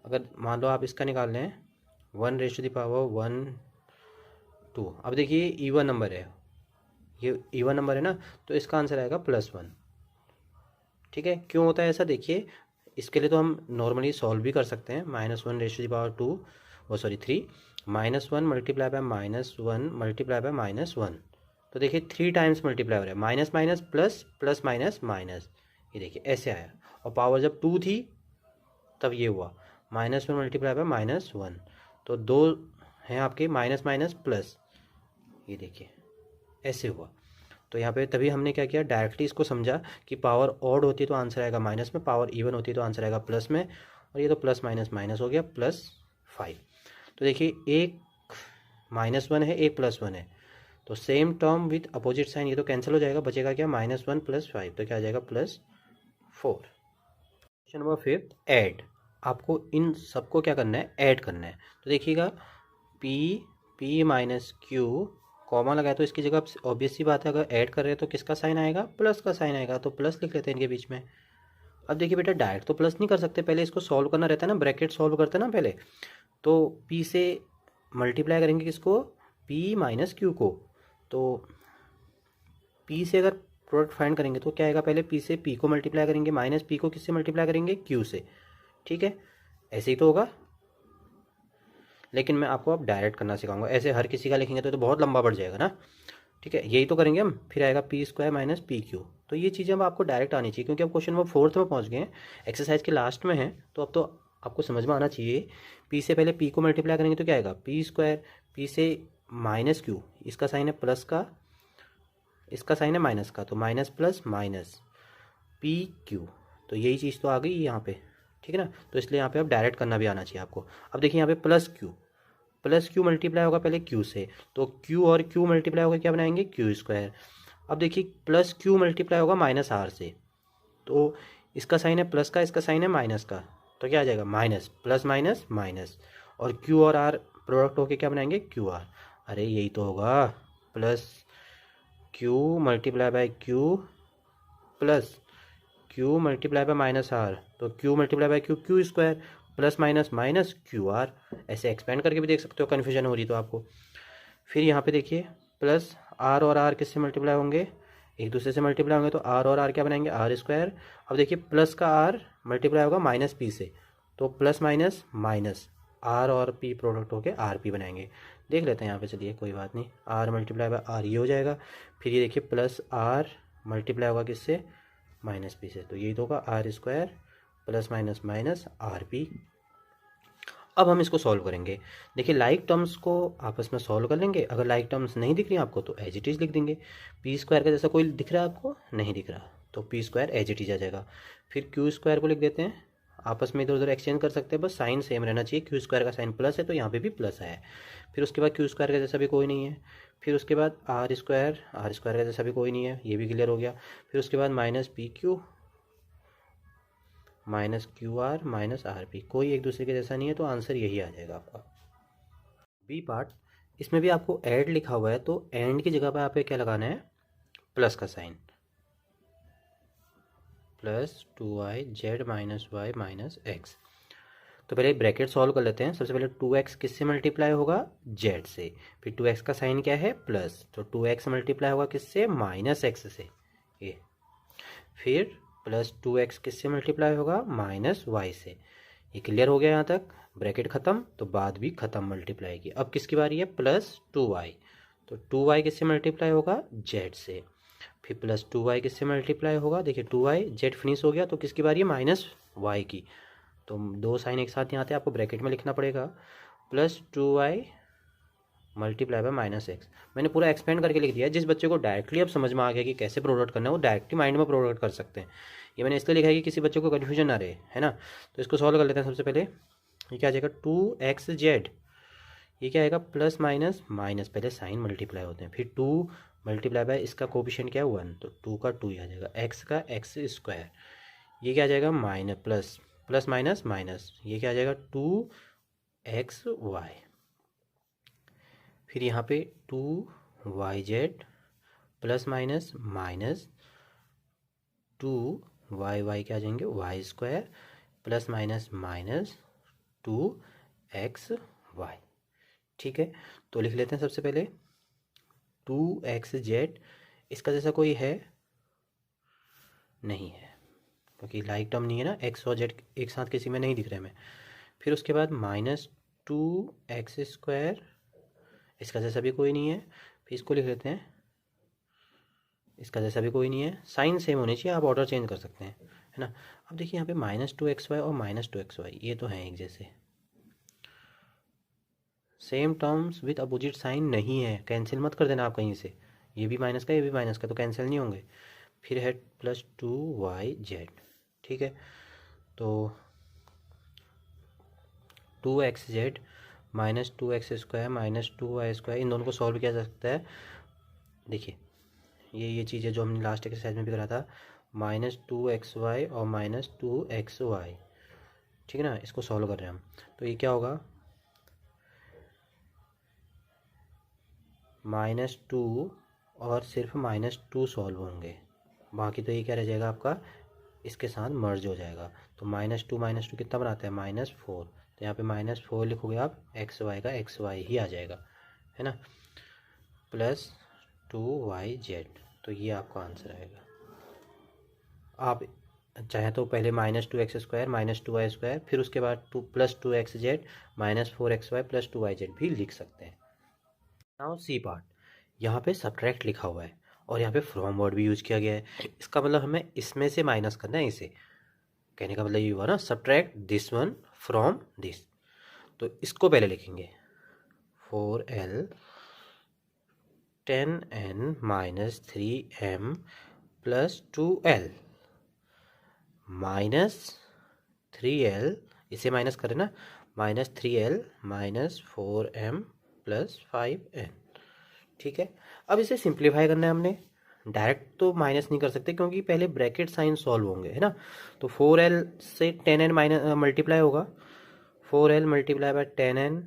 अगर मान लो आप इसका निकाल लें 1⁻1 2, अब देखिए इवन नंबर है, ये इवन नंबर है ना, तो इसका आंसर आएगा +1। ठीक है, क्यों होता है ऐसा, देखिए इसके लिए तो हम नॉर्मली सॉल्व भी कर सकते हैं। -1⁻2 वो सॉरी 3 -1 × -1 × -1, तो देखिए 3 टाइम्स मल्टीप्लाई हो रहा है, minus minus plus, plus minus minus, ये देखिए ऐसे आया। और पावर जब 2 थी तब ये हुआ -1 × -1, तो 2 हैं आपके माइनस माइनस प्लस, ये देखिए ऐसे हुआ। तो यहाँ पे तभी हमने क्या किया, डायरेक्टली इसको समझा कि पावर ऑड होती है तो आंसर आएगा माइनस में, पावर इवन होती है तो आंसर आएगा प्लस में, और ये तो प्लस माइनस माइनस हो गया +5। तो देखिए एक -1 है एक +1 है, तो same term with opposite sign, ये तो कैंसिल हो जाएगा, बचेगा क्या, -1 +5, तो क्या आ जाएगा +4। Question number 5 add. आपको इन सबको क्या करना है, ऐड करना है। तो देखिएगा P कॉमा लगाया तो इसकी जगह ऑब्वियस सी बात है अगर ऐड कर रहे हैं तो किसका साइन आएगा, प्लस का साइन आएगा, तो प्लस लिख लेते हैं इनके बीच में। अब देखिए बेटा डायरेक्ट तो प्लस नहीं कर सकते, पहले इसको सॉल्व करना रहता है ना, ब्रैकेट सॉल्व करते हैं ना पहले, तो P से मल्टीप्लाई करेंगे किसको, P - Q को। तो P से अगर प्रोडक्ट फाइंड करेंगे तो क्या आएगा, पहले P से P को मल्टीप्लाई करेंगे, माइनस P को किससे मल्टीप्लाई करेंगे, Q से। ठीक है, ऐसे ही तो होगा, लेकिन मैं आपको अब डायरेक्ट करना सिखाऊंगा, ऐसे हर किसी का लिखेंगे तो बहुत लंबा बढ़ जाएगा ना। ठीक है, यही तो करेंगे हम, फिर आएगा P² - PQ। तो ये चीज़ें अब आपको डायरेक्ट आनी चाहिए, क्योंकि अब क्वेश्चन नंबर 4 में पहुंच गए हैं, एक्सरसाइज के लास्ट में है, तो अब तो आपको समझ में आना चाहिए। P से पहले P को मल्टीप्लाई करेंगे तो क्या आएगा, P², P से -Q, इसका साइन है प्लस का, इसका साइन है माइनस का, तो माइनस प्लस माइनस PQ, तो यही चीज़ तो आ गई यहाँ पे। ठीक है ना, तो इसलिए यहाँ पे अब डायरेक्ट करना भी आना चाहिए आपको। अब देखिए यहाँ पे +Q मल्टीप्लाई होगा पहले Q से, तो Q और Q मल्टीप्लाई होगा क्या बनाएंगे, Q²। अब देखिए +Q मल्टीप्लाई होगा -R से, तो इसका साइन है प्लस का, इसका साइन है माइनस का, तो क्या आ जाएगा, माइनस प्लस माइनस माइनस, और Q और R प्रोडक्ट होके क्या बनाएंगे, QR। अरे यही तो होगा, +Q × Q plus Q × -R, तो Q × Q Q² plus minus minus QR। ऐसे एक्सपेंड करके भी देख सकते हो, कन्फ्यूजन हो रही तो आपको। फिर यहाँ पे देखिए प्लस R और R किससे मल्टीप्लाई होंगे, एक दूसरे से मल्टीप्लाई होंगे, तो R और R क्या बनाएंगे, R²। अब देखिए प्लस का R मल्टीप्लाई होगा -P से, तो प्लस माइनस माइनस, R और P प्रोडक्ट होके RP बनाएंगे। देख लेते हैं यहाँ पे, चलिए कोई बात नहीं, R × R ये हो जाएगा। फिर ये देखिए प्लस R मल्टीप्लाई होगा किससे, -P से, तो यही तो होगा R² plus minus minus RP। अब हम इसको सॉल्व करेंगे। देखिए लाइक टर्म्स को आपस में सॉल्व कर लेंगे, अगर लाइक टर्म्स नहीं दिख रही आपको तो एज इट इज़ लिख देंगे। P² का जैसा कोई दिख रहा है आपको, नहीं दिख रहा, तो P² एज इट इज़ आ जाएगा। फिर Q² को लिख देते हैं, आपस में इधर उधर एक्सचेंज कर सकते हैं, बस साइन सेम रहना चाहिए। Q² का साइन प्लस है तो यहाँ पे भी प्लस आया है। फिर उसके बाद Q² का जैसा भी कोई नहीं है। फिर उसके बाद R² का जैसा भी कोई नहीं है, ये भी क्लियर हो गया। फिर उसके बाद -PQ -QR -RP, कोई एक दूसरे के जैसा नहीं है, तो आंसर यही आ जाएगा आपका। बी पार्ट, इसमें भी आपको ऐड लिखा हुआ है, तो एंड की जगह पर आप क्या लगाना है, प्लस का sign. Plus 2yz minus Y minus X. तो पहले ब्रैकेट सॉल्व कर लेते हैं। सबसे पहले 2x किससे मल्टीप्लाई होगा, z से। फिर 2x का साइन क्या है, प्लस, तो 2x मल्टीप्लाई होगा किससे, माइनस x से, ये। फिर प्लस 2x किससे मल्टीप्लाई होगा, माइनस y से। ये क्लियर हो गया यहाँ तक। ब्रैकेट ख़त्म तो बाद भी ख़त्म मल्टीप्लाई की। अब किसकी बारी है, प्लस 2y। तो 2y किससे मल्टीप्लाई होगा, z से। फिर प्लस 2y किससे मल्टीप्लाई होगा, देखिए 2y, z फिनिश हो गया तो किसकी बारी है, माइनस y की। तो दो साइन एक साथ यहाँ आते हैं, आपको ब्रैकेट में लिखना पड़ेगा। Plus 2y multiply by minus x. मैंने पूरा एक्सपेंड करके लिख दिया है। जिस बच्चे को डायरेक्टली अब समझ में आ गया कि कैसे प्रोडक्ट करना है, वो डायरेक्टली माइंड में प्रोडक्ट कर सकते हैं। ये मैंने इसलिए लिखा है कि किसी बच्चे को कन्फ्यूजन ना रहे, है ना। तो इसको सॉल्व कर लेते हैं। सबसे पहले ये क्या आ जाएगा, 2xz। ये क्या आएगा, प्लस माइनस माइनस, पहले साइन मल्टीप्लाई होते हैं। फिर 2 मल्टीप्लाई बाय इसका कोफिशिएंट क्या है, 1, तो 2 का 2 ही आ जाएगा। x का x स्क्वायर, ये क्या आ जाएगा, minus plus plus minus minus, ये क्या आ जाएगा, 2xy। फिर यहाँ पे 2yz plus minus minus 2y क्या आ जाएंगे, Y square plus minus minus 2xy। ठीक है, तो लिख लेते हैं सबसे पहले 2xz। इसका जैसा कोई है नहीं है, क्योंकि लाइक टर्म नहीं है ना, x और z एक साथ किसी में नहीं दिख रहे हमें। फिर उसके बाद माइनस 2x स्क्वायर, इसका जैसा भी कोई नहीं है। फिर इसको लिख लेते हैं, इसका जैसा भी कोई नहीं है। साइन सेम होनी चाहिए, आप ऑर्डर चेंज कर सकते हैं, है ना। अब देखिए यहाँ पे माइनस 2xy और माइनस 2xy ये तो हैं एक जैसे, same terms with opposite sign नहीं है। कैंसिल मत कर देना आप कहीं से, ये भी माइनस का ये भी माइनस का, तो कैंसिल नहीं होंगे। फिर है प्लस 2yz। ठीक है, तो 2xz minus 2x square minus 2y square, इन दोनों को सॉल्व किया जा सकता है। देखिए ये चीज़ें जो हमने लास्ट एक्सरसाइज में भी करा था, माइनस 2xy और माइनस 2xy। ठीक है ना, इसको सॉल्व कर रहे हैं हम। तो ये क्या होगा, -2 और सिर्फ -2 सॉल्व होंगे, बाकी तो ये क्या रह जाएगा आपका, इसके साथ मर्ज हो जाएगा। तो -2 कितना बनाता है, -4। तो यहाँ पे -4 लिखोगे आप, xy का xy ही आ जाएगा, है ना, प्लस 2yz। तो ये आपका आंसर आएगा। आप चाहे तो पहले -2x स्क्वायर -2y स्क्वायर, फिर उसके बाद plus 2xz -4xy plus 2yz भी लिख सकते हैं। नाउ सी पार्ट, यहाँ पे सब्ट्रैक्ट लिखा हुआ है और यहाँ पे फ्रॉम वर्ड भी यूज किया गया है। इसका मतलब हमें इसमें से माइनस करना है इसे, कहने का मतलब ये हुआ ना, subtract this one from this. तो इसको पहले लिखेंगे 4l 10n minus 3m plus 2l minus 3l, इसे माइनस करें ना, minus 3l minus 4m plus 5n। ठीक है, अब इसे सिंप्लीफाई करना है हमने। डायरेक्ट तो माइनस नहीं कर सकते क्योंकि पहले ब्रैकेट साइन सॉल्व होंगे, है ना। तो 4l से 10n माइनस मल्टीप्लाई होगा, 4l मल्टीप्लाई बाय 10n,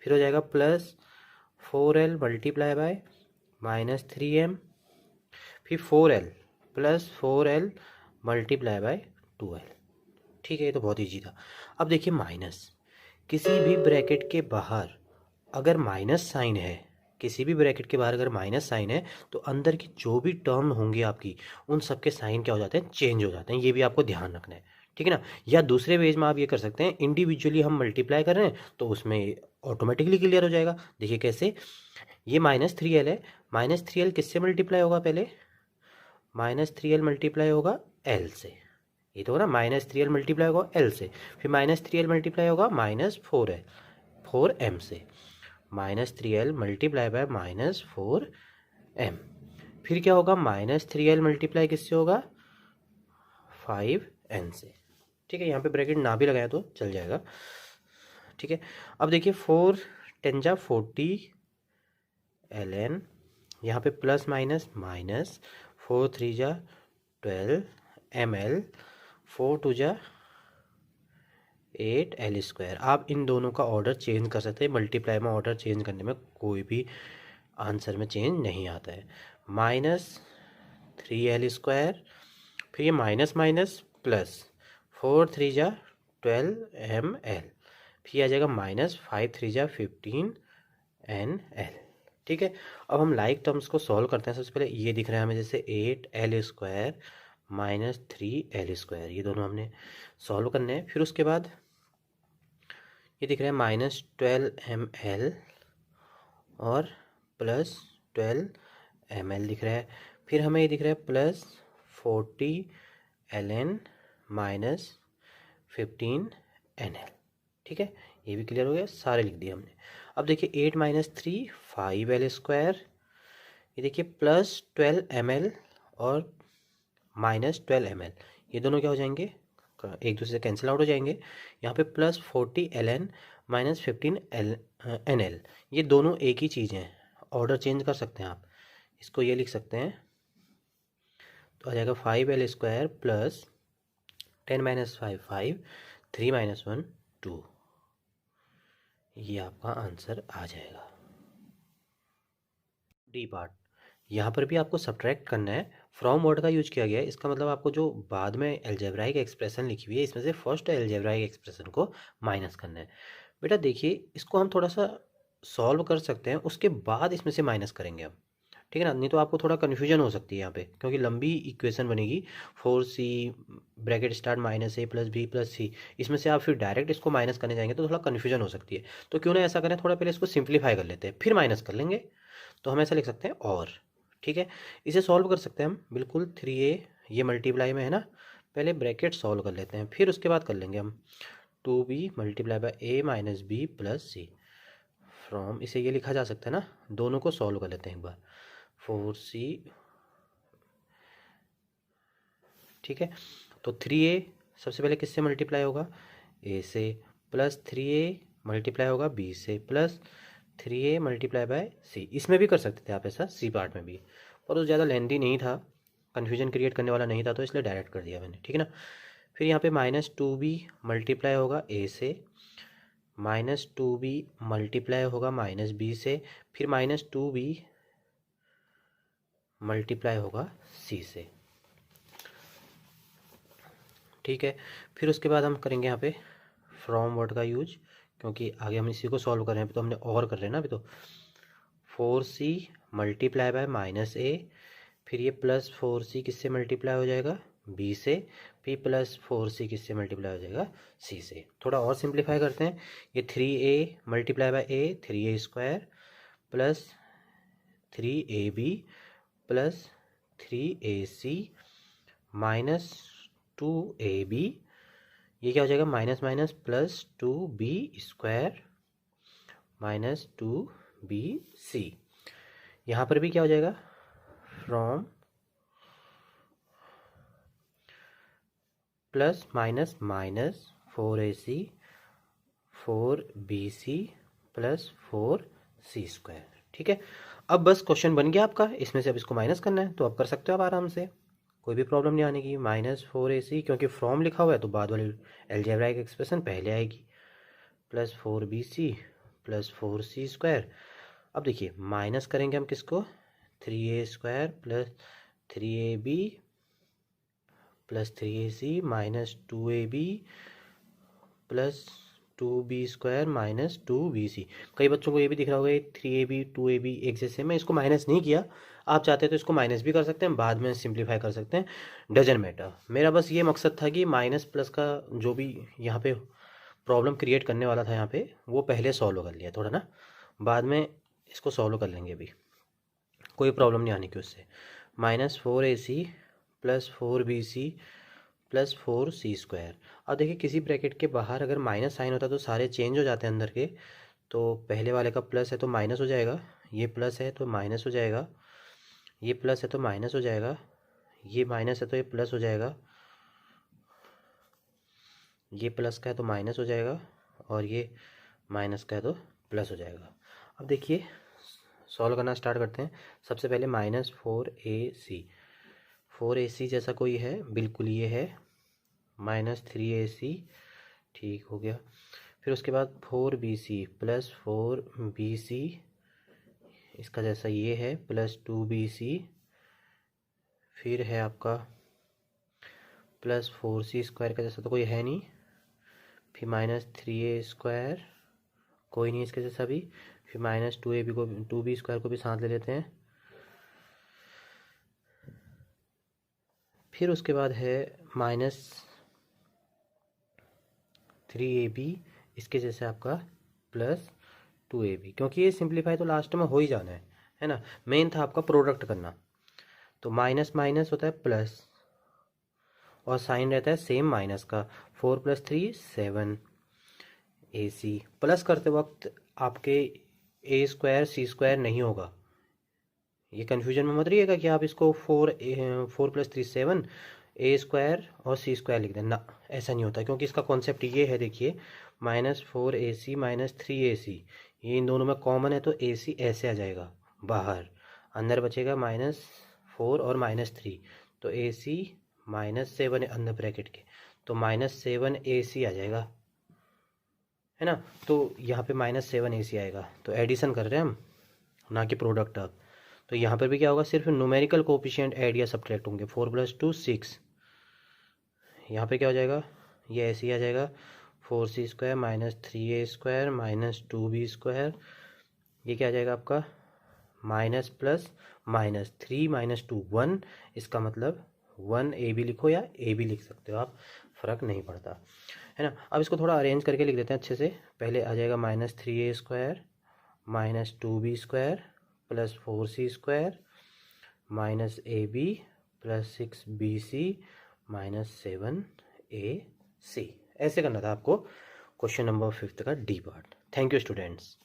फिर हो जाएगा plus 4l multiply by minus 3m, फिर 4l plus 4l multiply by 2l। ठीक है, ये तो बहुत ईजी था। अब देखिए माइनस, किसी भी ब्रैकेट के बाहर अगर माइनस साइन है, किसी भी ब्रैकेट के बाहर अगर माइनस साइन है, तो अंदर की जो भी टर्म होंगी आपकी, उन सब के साइन क्या हो जाते हैं, चेंज हो जाते हैं। ये भी आपको ध्यान रखना है, ठीक है ना। या दूसरे वेज में आप ये कर सकते हैं, इंडिविजुअली हम मल्टीप्लाई कर रहे हैं तो उसमें ऑटोमेटिकली क्लियर हो जाएगा। देखिए कैसे, ये -3l है, -3l किससे मल्टीप्लाई होगा, पहले -3l मल्टीप्लाई होगा l से, ये तो होगा ना, -3l मल्टीप्लाई होगा l से, फिर -3l मल्टीप्लाई होगा -4m से, -3l मल्टीप्लाई बाय -4m, फिर क्या होगा, -3l मल्टीप्लाई किससे होगा, 5n से। ठीक है, यहाँ पे ब्रैकेट ना भी लगाया तो चल जाएगा। ठीक है, अब देखिए 4 10 जा 40 ln, यहाँ पे प्लस माइनस माइनस, 4 3 जा 12 ml, 4 2 जा 8l स्क्वायर। आप इन दोनों का ऑर्डर चेंज कर सकते हैं, मल्टीप्लाई में ऑर्डर चेंज करने में कोई भी आंसर में चेंज नहीं आता है। -3l स्क्वायर फिर ये माइनस माइनस प्लस 4 3 जा 12 ml, फिर आ जाएगा माइनस 5 3 जा 15 NL। ठीक है, अब हम लाइक टर्म्स को सॉल्व करते हैं। सबसे पहले ये दिख रहा है हमें जैसे 8L² माइनस 3L², ये दोनों हमने सॉल्व करने हैं। फिर उसके बाद ये दिख रहा है माइनस 12ml और प्लस 12ml दिख रहा है। फिर हमें ये दिख रहा है प्लस 40 ln माइनस 15 NL। ठीक है, ये भी क्लियर हो गया, सारे लिख दिए हमने। अब देखिए 8 माइनस 3 5L², ये देखिए प्लस 12ml और माइनस 12ml, ये दोनों क्या हो जाएंगे, एक दूसरे से कैंसिल आउट हो जाएंगे। यहाँ पे प्लस 40 ln माइनस 15 NL, ये दोनों एक ही चीज़ हैं, ऑर्डर चेंज कर सकते हैं आप। इसको ये लिख सकते हैं, तो आ जाएगा 5L² प्लस 10 माइनस 5 5 3 माइनस 1 2, ये आपका आंसर आ जाएगा। डी पार्ट, यहाँ पर भी आपको सब्ट्रैक्ट करना है। फ्रॉम वर्ड का यूज किया गया है, इसका मतलब आपको जो बाद में एल्जेब्राइक एक्सप्रेशन लिखी हुई है इसमें से फर्स्ट एल्जेब्राइक एक्सप्रेशन को माइनस करना है। बेटा देखिए, इसको हम थोड़ा सा सॉल्व कर सकते हैं, उसके बाद इसमें से माइनस करेंगे हम, ठीक है ना, नहीं तो आपको थोड़ा कन्फ्यूजन हो सकती है यहाँ पे, क्योंकि लंबी इक्वेशन बनेगी। 4C bracket start minus A plus B plus C, इसमें से आप फिर डायरेक्ट इसको माइनस करने जाएंगे तो थोड़ा कन्फ्यूजन हो सकती है। तो क्यों ना ऐसा करें, थोड़ा पहले इसको सिंप्लीफाई कर लेते हैं फिर माइनस कर लेंगे। तो हम ऐसा लिख सकते हैं और, ठीक है, इसे सॉल्व कर सकते हैं हम बिल्कुल। 3A ये मल्टीप्लाई में है ना, पहले ब्रैकेट सॉल्व कर लेते हैं, फिर उसके बाद कर लेंगे हम 2B multiply by A minus B plus C from, इसे ये लिखा जा सकता है ना, दोनों को सॉल्व कर लेते हैं एक बार। 4C, ठीक है, तो 3A सबसे पहले किससे मल्टीप्लाई होगा, A से, प्लस 3A मल्टीप्लाई होगा B से, plus 3A multiply by C। इसमें भी कर सकते थे आप ऐसा, C पार्ट में भी, पर वो ज़्यादा लेंदी नहीं था, कन्फ्यूजन क्रिएट करने वाला नहीं था, तो इसलिए डायरेक्ट कर दिया मैंने, ठीक है ना। फिर यहाँ पे माइनस 2B मल्टीप्लाई होगा A से, माइनस 2B मल्टीप्लाई होगा माइनस B से, फिर माइनस 2B मल्टीप्लाई होगा C से, ठीक है। फिर उसके बाद हम करेंगे यहाँ पे फ्रॉम वर्ड का यूज, क्योंकि आगे हम इसी को सॉल्व कर रहे हैं, तो हमने और कर रहे हैं ना अभी। तो 4C multiply by minus A, फिर ये प्लस 4C किससे मल्टीप्लाई हो जाएगा, B से, फिर प्लस 4C किससे मल्टीप्लाई हो जाएगा, C से। थोड़ा और सिंप्लीफाई करते हैं, ये 3A multiply by A 3A² plus 3AB plus 3AC minus 2AB, ये क्या हो जाएगा, minus minus plus 2B² minus 2BC। यहाँ पर भी क्या हो जाएगा, from plus minus minus 4AC 4BC plus 4C², ठीक है। अब बस क्वेश्चन बन गया आपका, इसमें से अब इसको माइनस करना है, तो आप कर सकते हो आप आराम से, कोई भी प्रॉब्लम नहीं आने की। माइनस 4AC, क्योंकि फ्रॉम लिखा हुआ है तो बाद वाली एल्जेब्राइक एक्सप्रेशन पहले आएगी, प्लस 4BC प्लस 4C²। अब देखिए माइनस करेंगे हम किसको, 3A² plus 3AB plus 3AC minus 2AB plus 2B² minus 2BC। कई बच्चों को ये भी दिख रहा होगा 3AB 2AB एक जैसे, मैं इसको माइनस नहीं किया, आप चाहते हैं तो इसको माइनस भी कर सकते हैं, बाद में सिंप्लीफाई कर सकते हैं, डजन मैटर। मेरा बस ये मकसद था कि माइनस प्लस का जो भी यहाँ पे प्रॉब्लम क्रिएट करने वाला था यहाँ पे, वो पहले सॉल्व कर लिया थोड़ा ना, बाद में इसको सॉल्व कर लेंगे, अभी कोई प्रॉब्लम नहीं आने की उससे। Minus 4AC plus 4BC plus 4C²। अब देखिए किसी ब्रैकेट के बाहर अगर माइनस साइन होता तो सारे चेंज हो जाते हैं अंदर के, तो पहले वाले का प्लस है तो माइनस हो जाएगा, ये प्लस है तो माइनस हो जाएगा, ये प्लस है तो माइनस हो जाएगा, ये माइनस है तो ये प्लस हो जाएगा, ये प्लस का है तो माइनस हो जाएगा, और ये माइनस का है तो प्लस हो जाएगा। अब देखिए सॉल्व करना स्टार्ट करते हैं। सबसे पहले माइनस 4AC, 4AC जैसा कोई है बिल्कुल ये है, माइनस 3AC, ठीक हो गया। फिर उसके बाद 4BC प्लस 4BC, इसका जैसा ये है, प्लस 2BC, फिर है आपका प्लस 4c² का जैसा तो कोई है नहीं, फिर माइनस 3a² कोई नहीं इसके जैसा भी, फिर माइनस 2b² को भी साथ ले लेते हैं। फिर उसके बाद है माइनस 3ab, इसके जैसे आपका प्लस 2ab, क्योंकि ये सिंप्लीफाई तो लास्ट में हो ही जाना है ना। मेन था आपका प्रोडक्ट करना, तो माइनस माइनस होता है प्लस, और साइन रहता है सेम माइनस का। 4 + 3 7 AC। प्लस करते वक्त आपके a² c² नहीं होगा, ये कन्फ्यूजन में मत रहिएगा कि आप इसको 4 + 3 7 a² और c² लिख दें ना, ऐसा नहीं होता, क्योंकि इसका कॉन्सेप्ट ये है, देखिए -4AC - 3AC, ये इन दोनों में कॉमन है, तो AC ऐसे आ जाएगा बाहर, अंदर बचेगा -4 और -3, तो AC -7 अंदर ब्रैकेट के, तो -7 AC आ जाएगा, है ना। तो यहाँ पे -7 AC आएगा, तो एडिशन कर रहे हैं हम, ना कि प्रोडक्ट। अब तो यहाँ पर भी क्या होगा, सिर्फ न्यूमेरिकल कोफिशिएंट ऐड या सब्ट्रैक्ट होंगे। 4 + 2 6, यहाँ पे क्या हो जाएगा, ये ऐसे ही आ जाएगा, 4c² - 3a² - 2b², ये क्या आ जाएगा आपका, माइनस प्लस माइनस 3 - 2 1, इसका मतलब 1ab लिखो या ab लिख सकते हो आप, फ़र्क नहीं पड़ता, है ना। अब इसको थोड़ा अरेंज करके लिख देते हैं अच्छे से। पहले आ जाएगा -3a² - 2b² + 4c² -ab + 6bc - 7ac। ऐसे करना था आपको क्वेश्चन नंबर 5 का D part. Thank you students.